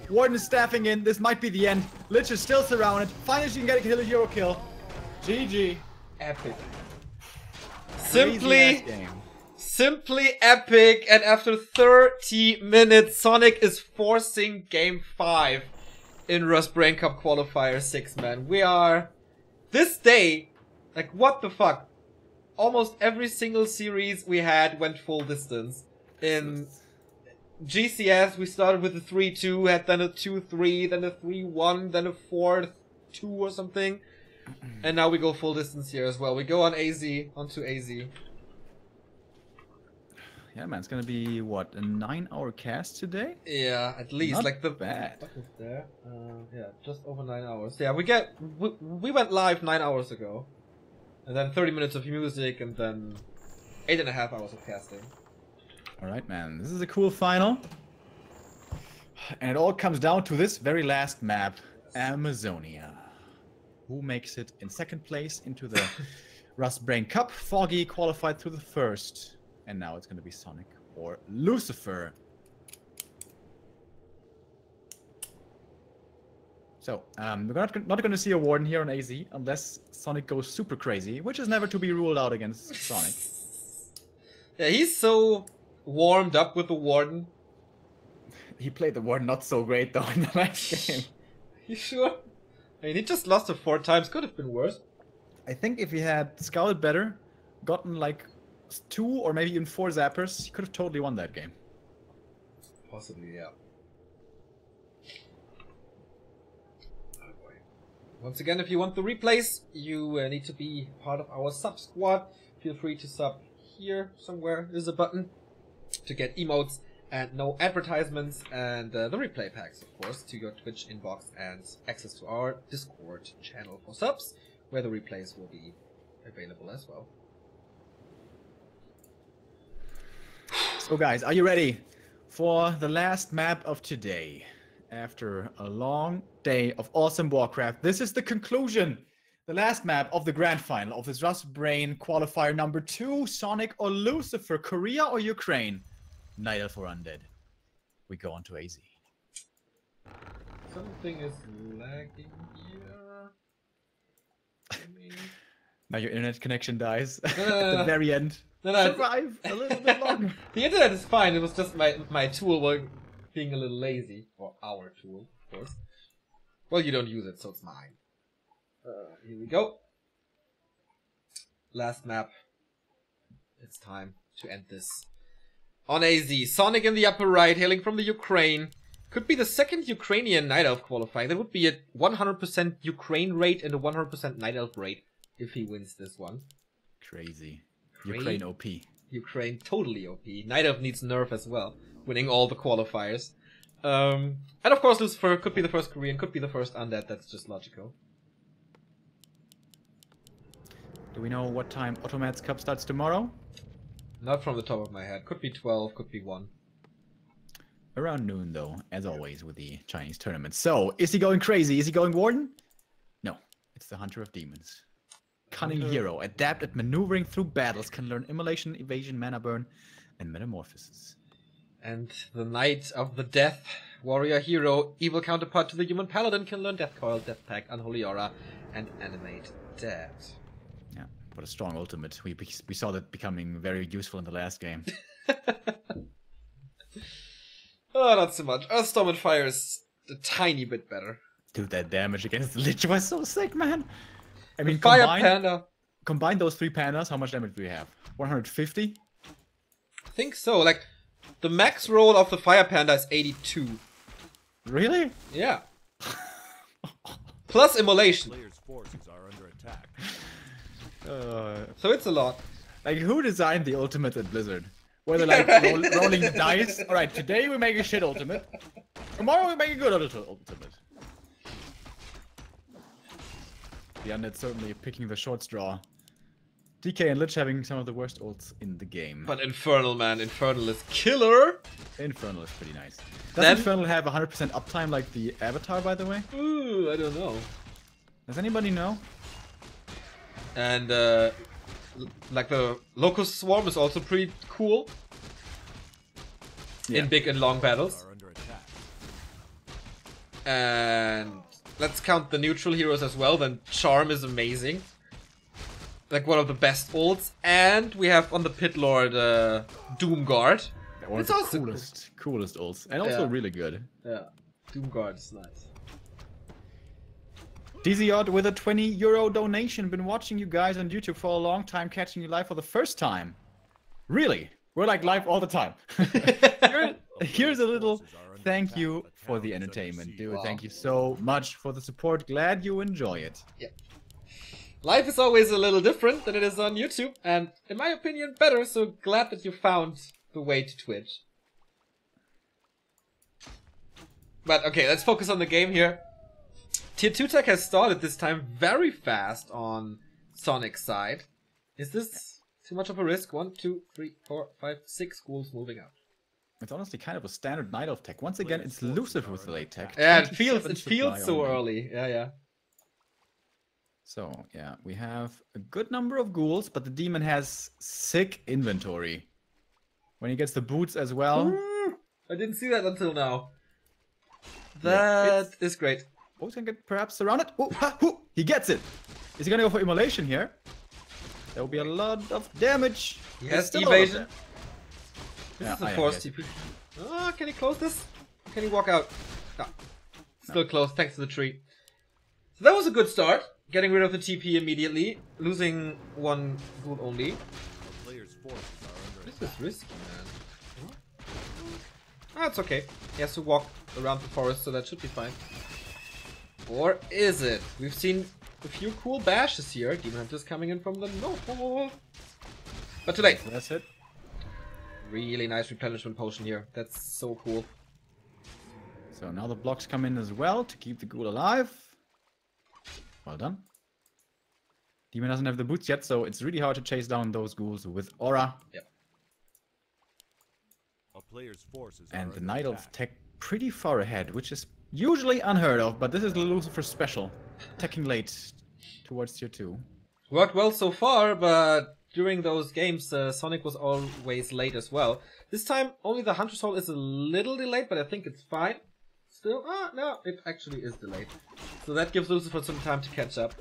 Warden is staffing in. This might be the end. Lich is still surrounded. Finally, she can get a hero kill. GG. Epic. Crazy Simply epic, and after 30 minutes, Sonic is forcing Game 5 in Rust Brain Cup Qualifier 6, man. We are... This day, like, what the fuck? Almost every single series we had went full distance. In GCS, we started with a 3-2, had then a 2-3, then a 3-1, then a 4-2 or something. And now we go full distance here as well. We go on AZ, onto AZ. Yeah, man, it's gonna be, what, a 9-hour cast today? Yeah, at least. Not like the bad. What is there? Yeah, just over 9 hours. Yeah, we went live 9 hours ago. And then 30 minutes of music, and then 8.5 hours of casting. Alright, man, this is a cool final. And it all comes down to this very last map, Amazonia. Who makes it in second place into the Rust Brain Cup? Foggy qualified through the first. And now it's going to be Sonic or Lucifer. So, we're not going to see a Warden here on AZ unless Sonic goes super crazy, which is never to be ruled out against Sonic. Yeah, he's so warmed up with the Warden. He played the Warden not so great though in the last game. You sure? I mean, he just lost it 4 times. Could have been worse. I think if he had scouted better, gotten like 2 or maybe even 4 zappers, he could have totally won that game. Possibly, yeah. Once again, if you want the replays, you need to be part of our sub squad. Feel free to sub here somewhere. There's a button to get emotes and no advertisements, and the replay packs, of course, to your Twitch inbox, and access to our Discord channel for subs, where the replays will be available as well. So guys, are you ready for the last map of today? After a long day of awesome Warcraft, this is the conclusion. The last map of the grand final of this Rust Brain qualifier number 2, Sonic or Lucifer, Korea or Ukraine? Night Elf or Undead? We go on to AZ. Something is lagging here. Now your internet connection dies at No. the very end. No, Survive a little bit longer. The internet is fine. It was just my tool being a little lazy. Or our tool, of course. Well, you don't use it, so it's mine. Here we go. Last map. It's time to end this. On AZ, Sonic in the upper right, hailing from the Ukraine. Could be the second Ukrainian Night Elf qualifying. That would be a 100% Ukraine rate and a 100% Night Elf rate if he wins this one. Crazy. Ukraine OP. Ukraine totally OP. Night Elf needs nerf as well, winning all the qualifiers. And of course Lucifer could be the first Korean, could be the first Undead, that's just logical. Do we know what time Automat's Cup starts tomorrow? Not from the top of my head. Could be 12, could be 1. Around noon though, as always with the Chinese tournament. So, is he going crazy? Is he going Warden? No, it's the Hunter of Demons. Cunning hero, adept at maneuvering through battles, can learn immolation, evasion, mana burn, and metamorphosis. And the Knight of the Death, warrior hero, evil counterpart to the human paladin, can learn Death Coil, Death Pact, Unholy Aura, and Animate Dead. Yeah, what a strong ultimate. We saw that becoming very useful in the last game. Oh, not so much. Earthstorm and Fire is a tiny bit better. Dude, that damage against the Lich was so sick, man. I mean, Fire Panda. Combine those 3 pandas, how much damage do we have? 150? I think so. Like, the max roll of the Fire Panda is 82. Really? Yeah. Plus immolation. Players' forces are under attack. So it's a lot. Like, who designed the ultimate at Blizzard? Where they're like rolling the dice. All right, today we make a shit ultimate. Tomorrow we make a good ultimate. The Undead certainly picking the short straw. DK and Lich having some of the worst ults in the game. But Infernal, man. Infernal is killer. Infernal is pretty nice. Does Then- Infernal have 100% uptime like the Avatar, by the way? Ooh, I don't know. Does anybody know? And like the Locust Swarm is also pretty cool in big and long battles. Are under attack. And let's count the neutral heroes as well. Then Charm is amazing, like one of the best ults. And we have on the Pit Lord Doomguard. One of It's the also coolest ults, and also Yeah. really good. Yeah, Doomguard is nice. DZOdd with a €20 donation. Been watching you guys on YouTube for a long time, catching you live for the first time. Really? We're like live all the time. Here's a little thank you for the entertainment, dude. Wow. Thank you so much for the support. Glad you enjoy it. Life is always a little different than it is on YouTube, and in my opinion, better. So glad that you found the way to Twitch. But okay, let's focus on the game here. Tier 2 tech has started this time very fast on Sonic's side. Is this too much of a risk? 1, 2, 3, 4, 5, 6 ghouls moving out. It's honestly kind of a standard Night Elf tech. Once again, it's Lucifer with the late tech. Yeah, it 27 feels supply so only. early. Yeah. So, yeah, we have a good number of ghouls, but the demon has sick inventory. When he gets the boots as well. I didn't see that until now. Yeah, That is great. Oh, he's gonna get perhaps surrounded. Oh, ha, hoo, he gets it. Is he gonna go for immolation here? There will be a lot of damage. He There's has still a lot of evasion. damage. This Yeah, is a I forced guess. TP. Oh, can he close this? Can he walk out? No. Still closed thanks to the tree. So that was a good start. Getting rid of the TP immediately. Losing one ghoul only. The players' forces are under This attack. is risky, man. Ah, it's okay. He has to walk around the forest, so that should be fine. Or is it? We've seen a few cool bashes here. Demon Hunters coming in from the north. But too late. That's it. Really nice replenishment potion here. That's so cool. So now the blocks come in as well to keep the ghoul alive. Well done. Demon doesn't have the boots yet, so it's really hard to chase down those ghouls with aura. Yep. A player's forces are And the under Night Elf attack. tech pretty far ahead, which is usually unheard of, but this is the Lucifer special. Teching late towards tier 2. Worked well so far, but during those games, Sonic was always late as well. This time, only the Hunter's Hall is a little delayed, but I think it's fine. Still, no, it actually is delayed. So that gives Lucifer some time to catch up.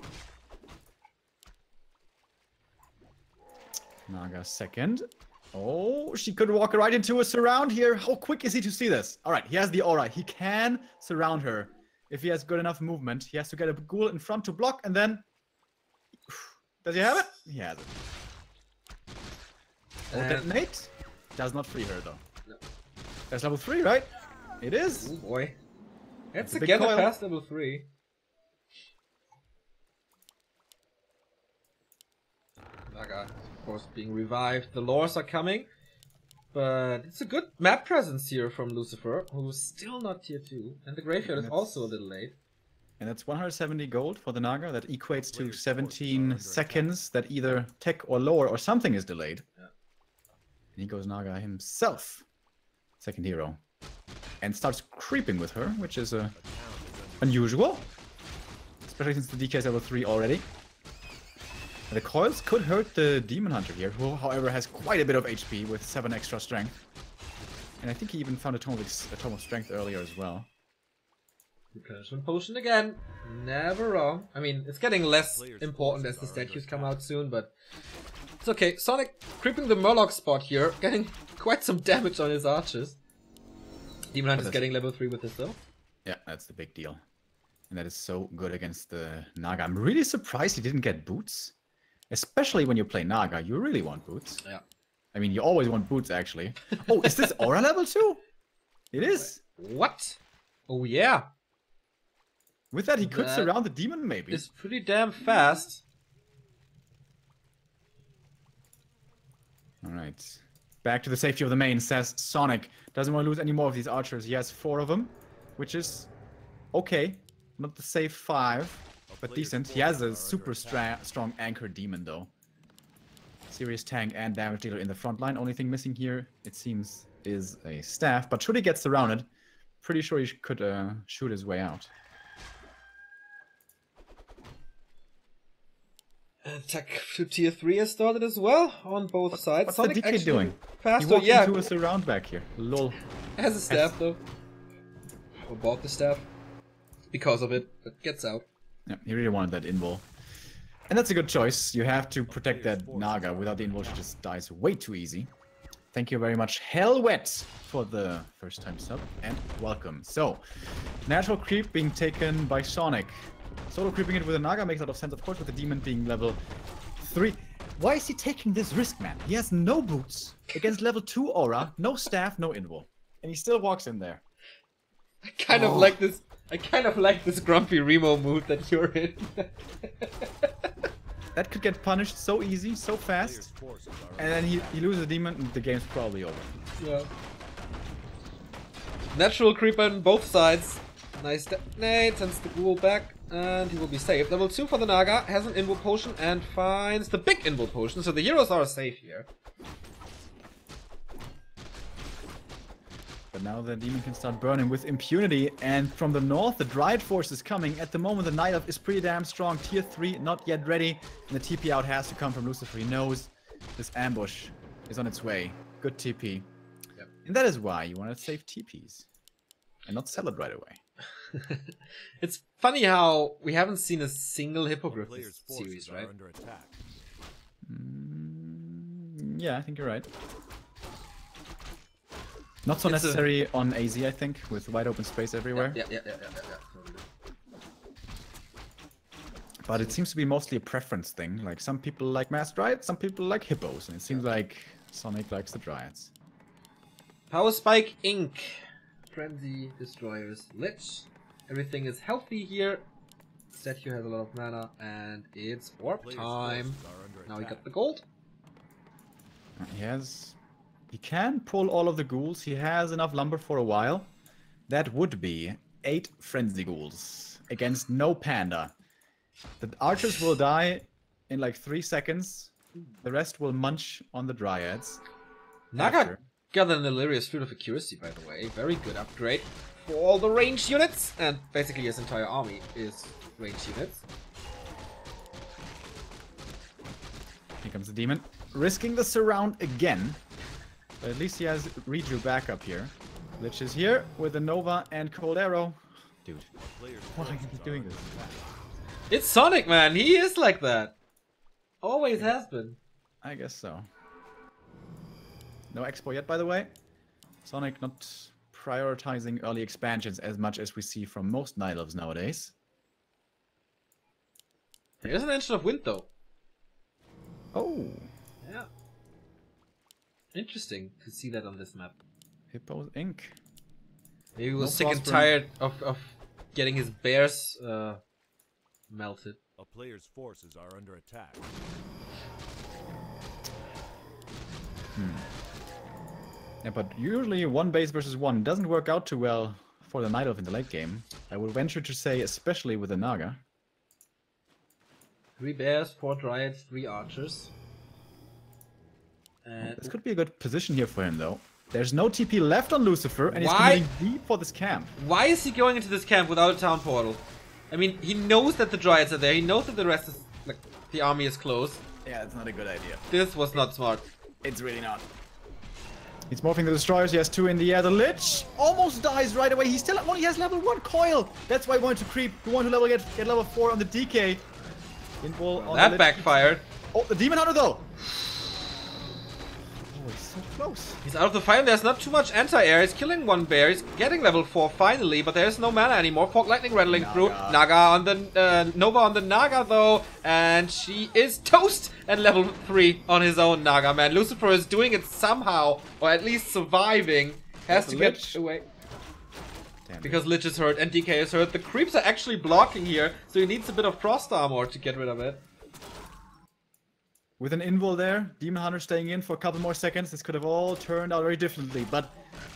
Naga second. Oh, she could walk right into a surround here. How quick is he to see this? All right, he has the aura. He can surround her. If he has good enough movement, he has to get a ghoul in front to block, and then... Does he have it? He has it. Oh, And- detonate? Does not free her, though. No. That's level 3, right? It is. Oh boy. It's a big again a coil. fast level 3. Naga, of course, being revived. The lores are coming. But it's a good map presence here from Lucifer, who's still not tier 2. And the graveyard is That's- also a little late. And that's 170 gold for the Naga. That equates to Player's forces are 17 under seconds that either tech or lower or something is delayed. Yeah. And he goes Naga himself. Second hero. And starts creeping with her, which is A town is under unusual. Especially since the DK is level 3 already. And the coils could hurt the Demon Hunter here, who however has quite a bit of HP with 7 extra strength. And I think he even found a Tome of Strength earlier as well. Replenishment potion again. Never wrong. I mean, it's getting less important as the statues come out soon, but it's okay. Sonic creeping the Murloc spot here, getting quite some damage on his archers. Demon Hunter's that's- getting level 3 with this though. Yeah, that's the big deal. And that is so good against the Naga. I'm really surprised he didn't get boots. Especially when you play Naga, you really want boots. Yeah. I mean, you always want boots, actually. Oh, is this aura level 2? It is. What? Oh yeah. With that, he could surround the demon, maybe. It's pretty damn fast. Alright. Back to the safety of the main, says Sonik. Doesn't want to lose any more of these archers. He has 4 of them, which is okay. Not the safe 5, but decent. He has a super strong anchor demon, though. Serious tank and damage dealer in the front line. Only thing missing here, it seems, is a staff. But should he get surrounded, pretty sure he could shoot his way out. Attack to tier 3 has started as well on both sides. What's Sonik the DK doing? Faster, He walked into a surround back here. Lol. Has a staff though. Or bought the staff. Because of it, but gets out. Yeah, he really wanted that invul. And that's a good choice. You have to protect that Naga. Without the invul, she just dies way too easy. Thank you very much, Hellwet, for the first time sub, and welcome. So, natural creep being taken by Sonik. Solo creeping it with a Naga makes a lot of sense, of course, with the demon being level 3. Why is he taking this risk, man? He has no boots against level 2 aura, no staff, no invul. And he still walks in there. I kind of like this. I kind of like this grumpy Remo mood that you're in. That could get punished so easy, so fast. And then he loses the demon and the game's probably over. Yeah. Natural creep on both sides. Nice detonate, sends the ghoul back, and he will be safe. Level 2 for the Naga, has an invul potion, and finds the big invul potion, so the heroes are safe here. But now the demon can start burning with impunity, and from the north, the Dryad force is coming. At the moment, the Night Elf is pretty damn strong. Tier 3, not yet ready, and the TP out has to come from Lucifer. He knows this ambush is on its way. Good TP. Yep. And that is why you want to save TPs, and not sell it right away. It's funny how we haven't seen a single hippogriff this series, right? Yeah, I think you're right. Not so necessary on AZ, I think, with wide open space everywhere. Yeah. But it seems to be mostly a preference thing. Like, some people like mass dryads, some people like hippos, and it seems like Sonik likes the dryads. Power Spike Inc. Frenzy Destroyers Lich. Everything is healthy here. Statue has a lot of mana, and it's warp time. Now we got the gold. He can pull all of the ghouls. He has enough lumber for a while. That would be 8 frenzy ghouls against no panda. The archers will die in like 3 seconds. The rest will munch on the dryads. Naga got an Illyria's Fruit of Accuracy, by the way. Very good upgrade for all the ranged units. And basically his entire army is ranged units. Here comes the demon. Risking the surround again. But at least he has Reju back up here. Lich is here with a Nova and Cold Arrow. Dude, why are you doing this? It's Sonik, man. He is like that. Always has been. I guess so. No expo yet, by the way. Sonik not prioritizing early expansions as much as we see from most Night Elves nowadays. There's an Engine of Wind, though. Oh. Yeah. Interesting to see that on this map. Hippos Inc. Maybe he was sick and tired of getting his bears melted. A player's forces are under attack. Yeah, but usually 1 base versus 1 doesn't work out too well for the Night Elf in the late game. I would venture to say, especially with the Naga. 3 bears, 4 dryads, 3 archers. And This could be a good position here for him, though. There's no TP left on Lucifer, and he's committing deep for this camp. Why is he going into this camp without a town portal? I mean, he knows that the dryads are there. He knows that the rest is, like, the army is close. Yeah, it's not a good idea. This was not smart. It's really not. He's morphing the destroyers. He has 2 in the air. The Lich almost dies right away. He still only has level 1 coil. That's why he wanted to creep. He wanted to get level 4 on the DK. That backfired. Oh, the Demon Hunter though. Oh, he's so close. He's out of the fire. There's not too much anti-air. He's killing 1 bear. He's getting level 4 finally, but there's no mana anymore. Fog Lightning rattling through. Naga on the Nova on the Naga though, and she is toast at level 3 on his own Naga, man. Lucifer is doing it somehow, or at least surviving. Has to get away. Because Lich is hurt and DK is hurt. The creeps are actually blocking here, so he needs a bit of frost armor to get rid of it. With an invul there, Demon Hunter staying in for a couple more seconds, this could have all turned out very differently. But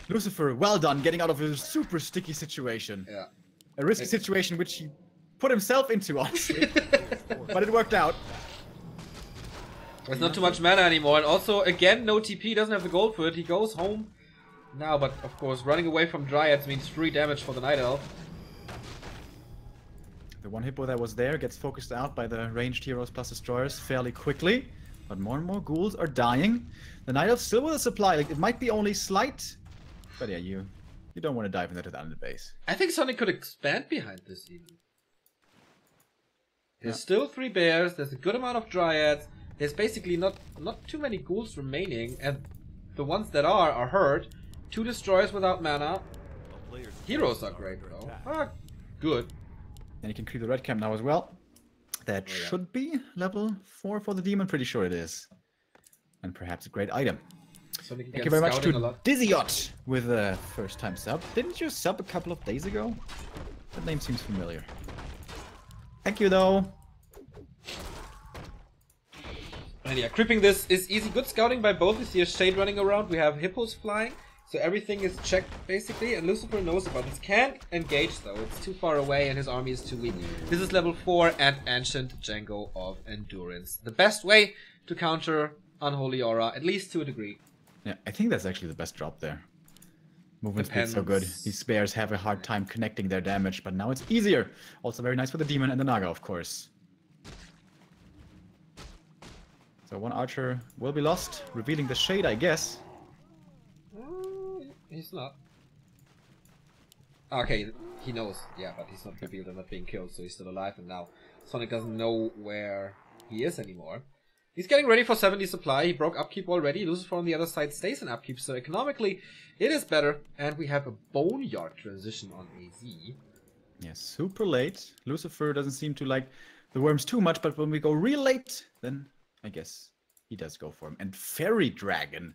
Lucifer, well done, getting out of a super sticky situation. Yeah. A risky situation which he put himself into, honestly. But it worked out. There's not too much mana anymore, and also, again, no TP, doesn't have the gold for it. He goes home now, but of course, running away from Dryads means 3 damage for the Night Elf. The one hippo that was there gets focused out by the ranged heroes plus destroyers fairly quickly, but more and more ghouls are dying. The Night Elf still with a supply, like, it might be only slight, but yeah, you don't want to dive into that in the base. I think Sonik could expand behind this even. There's still 3 bears, there's a good amount of Dryads, there's basically not too many ghouls remaining, and the ones that are hurt. 2 destroyers without mana. Heroes are great though. Ah, good. And you can creep the red camp now as well. That should be level 4 for the demon, pretty sure it is. And perhaps a great item. Sonic Thank you very much to Dizzyot with a first time sub. Didn't you sub a couple of days ago? That name seems familiar. Thank you though. And yeah, creeping this is easy. Good scouting by both. We see a shade running around. We have hippos flying. So everything is checked basically. And Lucifer knows about this. Can't engage though. It's too far away and his army is too weak. This is level 4 and Ancient Django of Endurance. The best way to counter Unholy Aura, at least to a degree. Yeah, I think that's actually the best drop there. Movement speed's so good. These bears have a hard time connecting their damage, but now it's easier. Also very nice for the demon and the Naga, of course. So one archer will be lost, revealing the shade, I guess. He's not. Okay, he knows. Yeah, but he's not revealed and not being killed, so he's still alive. And now Sonik doesn't know where he is anymore. He's getting ready for 70 supply. He broke upkeep already. Lucifer on the other side stays in upkeep, so economically it is better. And we have a Boneyard transition on AZ. Yeah, super late. Lucifer doesn't seem to like the worms too much, but when we go real late, then I guess he does go for him. And Fairy Dragon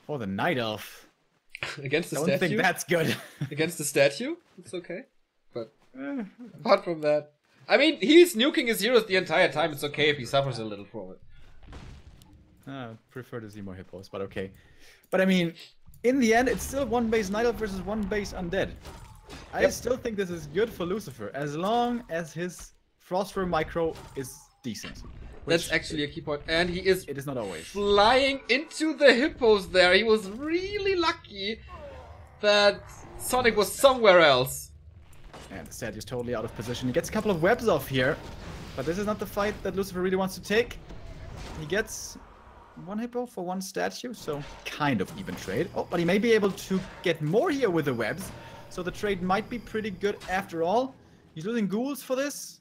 for the Night Elf. Against the I statue? don't think that's good. Against the statue? It's okay. But apart from that... I mean, he's nuking his heroes the entire time. It's okay if he suffers a little for it. I prefer to see more hippos, but okay. But I mean, in the end, it's still 1 base Night Elf versus 1 base Undead. I still think this is good for Lucifer, as long as his Frostworm micro is decent. That's actually a key point. And he is, it is not always flying into the hippos there. He was really lucky that Sonik was somewhere else. And the statue is totally out of position. He gets a couple of webs off here, but this is not the fight that Lucifer really wants to take. He gets 1 hippo for 1 statue, so kind of even trade. Oh, but he may be able to get more here with the webs, so the trade might be pretty good after all. He's losing ghouls for this.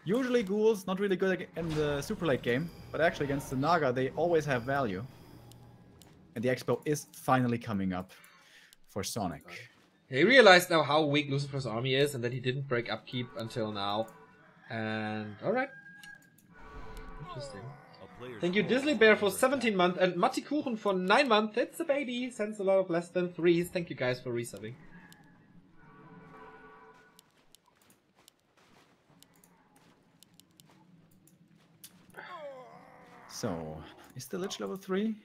Usually ghouls, not really good in the super late game, but actually against the Naga, they always have value. And the expo is finally coming up for Sonik. He realized now how weak Lucifer's army is and that he didn't break upkeep until now. And alright. Interesting. Thank you Disley Bear for 17 months and Matti Kuchen for 9 months. It's a baby. Sends a lot of less than 3s. Thank you guys for resubbing. So, is the Lich level 3?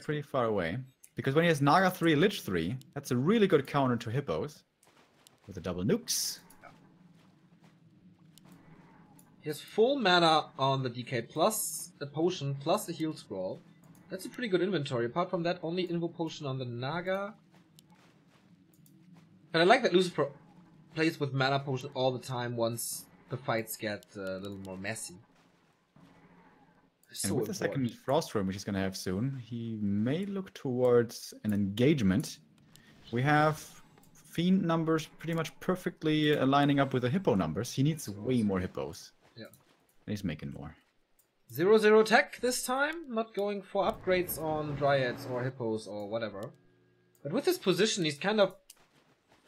Pretty far away. Because when he has Naga 3, Lich 3, that's a really good counter to hippos. With the double nukes. He has full mana on the DK plus a potion plus a heal scroll. That's a pretty good inventory. Apart from that, only invo potion on the Naga. And I like that Lucifer plays with mana potion all the time once the fights get a little more messy. And with the second Frostworm, which he's going to have soon, he may look towards an engagement. We have Fiend numbers pretty much perfectly lining up with the Hippo numbers. He needs way more Hippos. Yeah. And he's making more. 0-0 tech this time, not going for upgrades on Dryads or Hippos or whatever. But with his position, he's kind of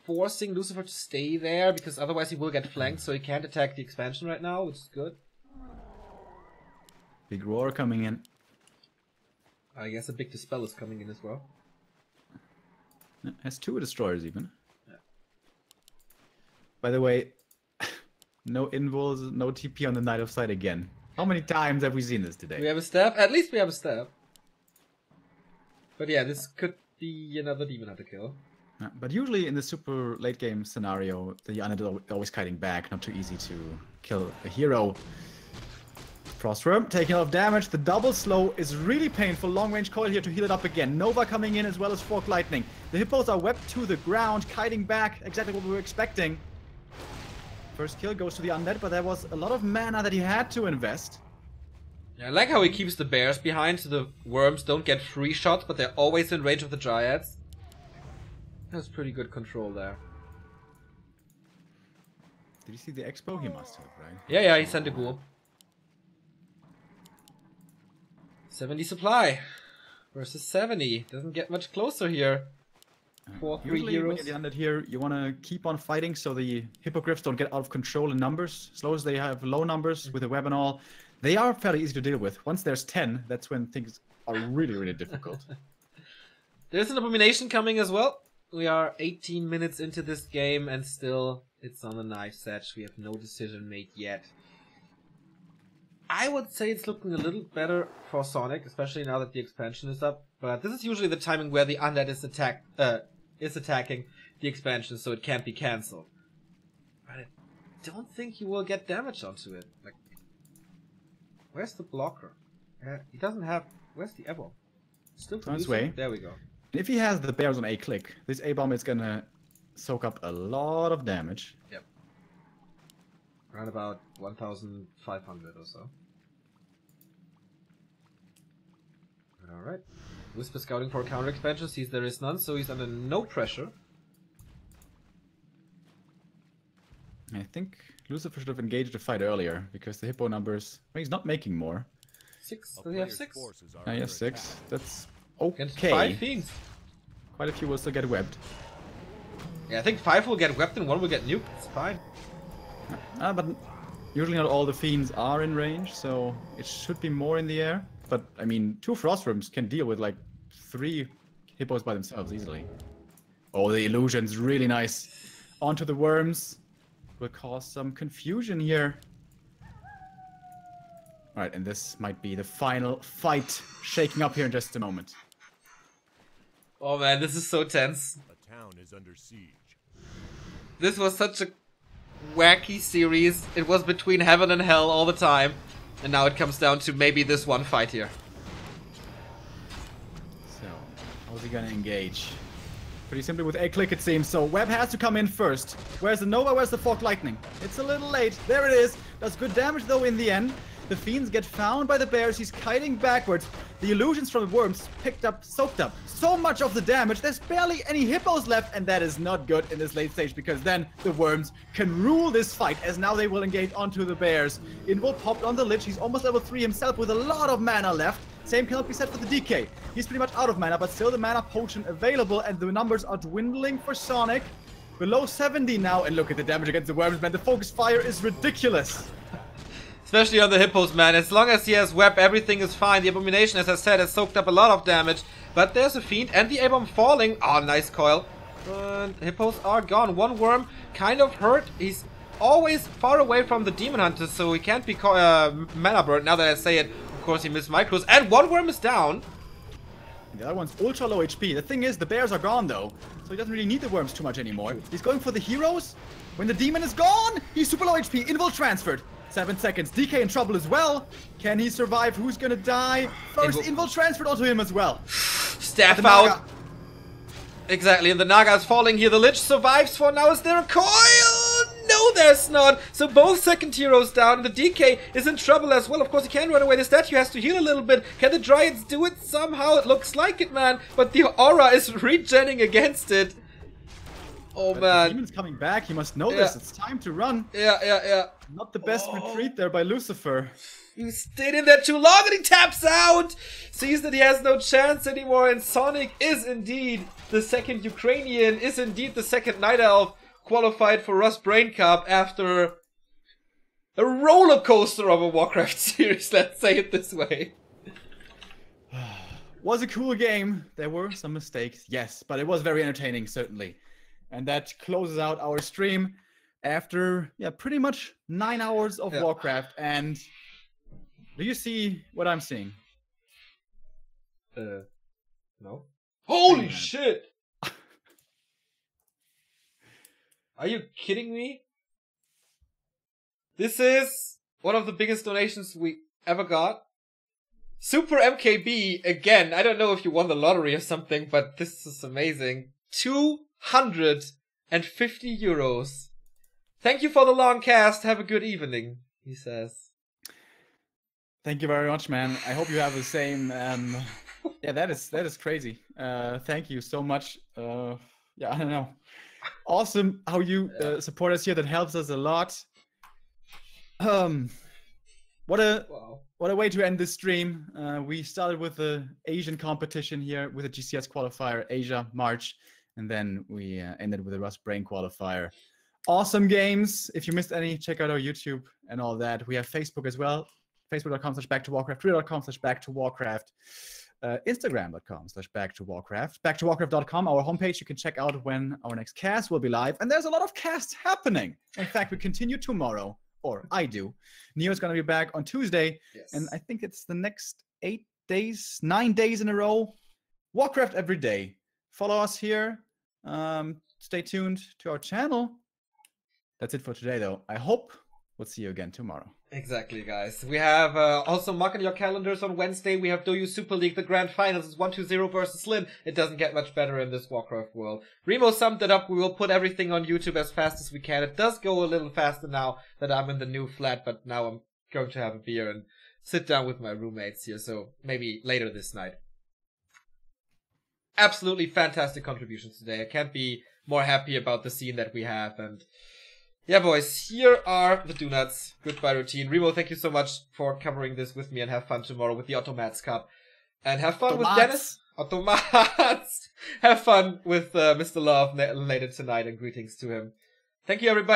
forcing Lucifer to stay there, because otherwise he will get flanked, so he can't attack the expansion right now, which is good. Big roar coming in. I guess a big dispel is coming in as well. Has 2 destroyers even. Yeah. By the way, no invuls, no TP on the Knight of Sight again. How many times have we seen this today? We have a stab. At least we have a stab. But yeah, this could be another Demon Hunter kill. But usually in the super late game scenario, the undead is always kiting back. Not too easy to kill a hero. Frostworm taking a lot of damage. The double slow is really painful. Long range coil here to heal it up again. Nova coming in as well as Fork Lightning. The hippos are webbed to the ground, kiting back. Exactly what we were expecting. First kill goes to the undead, but there was a lot of mana that he had to invest. Yeah, I like how he keeps the bears behind so the worms don't get free shots, but they're always in range of the dryads. That's pretty good control there. Did you see the expo? He must have, right? Yeah, he sent a ghoul. 70 supply versus 70. Doesn't get much closer here. 4-3 Usually heroes. when you're the undead here, you want to keep on fighting so the hippogriffs don't get out of control in numbers. As long as they have low numbers with a web and all, they are fairly easy to deal with. Once there's 10, that's when things are really, really difficult. There's an abomination coming as well. We are 18 minutes into this game and still it's on the knife's edge. We have no decision made yet. I would say it's looking a little better for Sonik, especially now that the expansion is up. But this is usually the timing where the undead is attacking the expansion, so it can't be cancelled. But I don't think he will get damage onto it. Like, where's the blocker? He doesn't have. Where's the A-bomb? Still On its producing? way. There we go. If he has the bears on a click, this A-bomb is gonna soak up a lot of damage. Yep. Around about 1,500 or so. Alright. Whisper scouting for a counter expansion, sees there is none, so he's under no pressure. I think Lucifer should have engaged the fight earlier, because the hippo numbers... Well, he's not making more. 6? Does he have 6? He has 6. That's Against okay. 5 fiends. Quite a few will still get webbed. Yeah, I think 5 will get webbed and 1 will get nuked. It's fine. But usually not all the fiends are in range, so it should be more in the air. But, I mean, 2 Frostworms can deal with, like, 3 hippos by themselves easily. Oh, the illusion's really nice. Onto the worms. Will cause some confusion here. Alright, and this might be the final fight shaking up here in just a moment. Oh man, this is so tense. A town is under siege. This was such a wacky series. It was between heaven and hell all the time. And now it comes down to maybe this one fight here. So, how's he gonna engage? Pretty simply with a click it seems, so Web has to come in first. Where's the Nova, where's the Fork Lightning? It's a little late, there it is. Does good damage though in the end. The fiends get found by the bears, he's kiting backwards. The illusions from the worms picked up, soaked up so much of the damage, there's barely any hippos left, and that is not good in this late stage, because then the worms can rule this fight, as now they will engage onto the bears. Invul popped on the Lich, he's almost level 3 himself with a lot of mana left. Same cannot be said for the DK. He's pretty much out of mana, but still the mana potion available, and the numbers are dwindling for Sonik. Below 70 now, and look at the damage against the worms, man. The focus fire is ridiculous. Especially on the hippos, man. As long as he has web, everything is fine. The abomination, as I said, has soaked up a lot of damage. But there's a fiend and the A-bomb falling. Oh, nice coil. And hippos are gone. One worm kind of hurt. He's always far away from the demon hunter, so he can't be mana burnt. Now that I say it, of course he missed micros. And one worm is down. The other one's ultra low HP. The thing is, the bears are gone though, so he doesn't really need the worms too much anymore. He's going for the heroes. When the demon is gone, he's super low HP. Invul transferred. 7 seconds. DK in trouble as well. Can he survive? Who's gonna die? First Invul transferred onto him as well. Staff out. Exactly, and the Naga is falling here. The Lich survives for now. Is there a coil? No, there's not. So both second heroes down. The DK is in trouble as well. Of course, he can't run away. The statue has to heal a little bit. Can the Dryads do it somehow? It looks like it, man. But the aura is regenning against it. Oh, but man. The demon's coming back. He must know this. It's time to run. Yeah. Not the best retreat there by Lucifer. He stayed in there too long and he taps out! Sees that he has no chance anymore, and Sonik is indeed the second Ukrainian, is indeed the second Night Elf qualified for Rust Brain Cup after a roller coaster of a Warcraft series, let's say it this way. Was a cool game. There were some mistakes, yes, but it was very entertaining, certainly. And that closes out our stream. after pretty much 9 hours of Warcraft. And do you see what I'm seeing? No. Holy shit! Are you kidding me? This is one of the biggest donations we ever got. Super MKB, again, I don't know if you won the lottery or something, but this is amazing. 250 euros. Thank you for the long cast, have a good evening, he says. Thank you very much, man. I hope you have the same, yeah, that is crazy. Thank you so much. Yeah, I don't know. Awesome how you support us here, that helps us a lot. What a way to end this stream. We started with the Asian competition here with the GCS qualifier, Asia, March, and then we ended with the Rust Brain qualifier. Awesome games. If you missed any, check out our YouTube and all that. We have Facebook as well, facebook.com/back2warcraft, twitter.com/back2warcraft, instagram.com/back2warcraft, back2warcraft.com, our homepage. You can check out when our next cast will be live, and there's a lot of casts happening. In fact, we continue tomorrow. Or I do. Neo's going to be back on Tuesday. Yes. And I think it's the next 9 days in a row. Warcraft every day. Follow us here. Stay tuned to our channel. That's it for today, though. I hope we'll see you again tomorrow. Exactly, guys. We have also mark in your calendars on Wednesday. We have Doyu Super League. The grand finals is 1-2-0 versus Lin. It doesn't get much better in this Warcraft world. Remo summed it up. We will put everything on YouTube as fast as we can. It does go a little faster now that I'm in the new flat, but now I'm going to have a beer and sit down with my roommates here, so maybe later this night. Absolutely fantastic contributions today. I can't be more happy about the scene that we have, and yeah, boys, here are the donuts. Goodbye routine. Remo, thank you so much for covering this with me, and have fun tomorrow with the Automats Cup. And have fun with Dennis. Automats! Have fun with Mr. Love later tonight, and greetings to him. Thank you, everybody.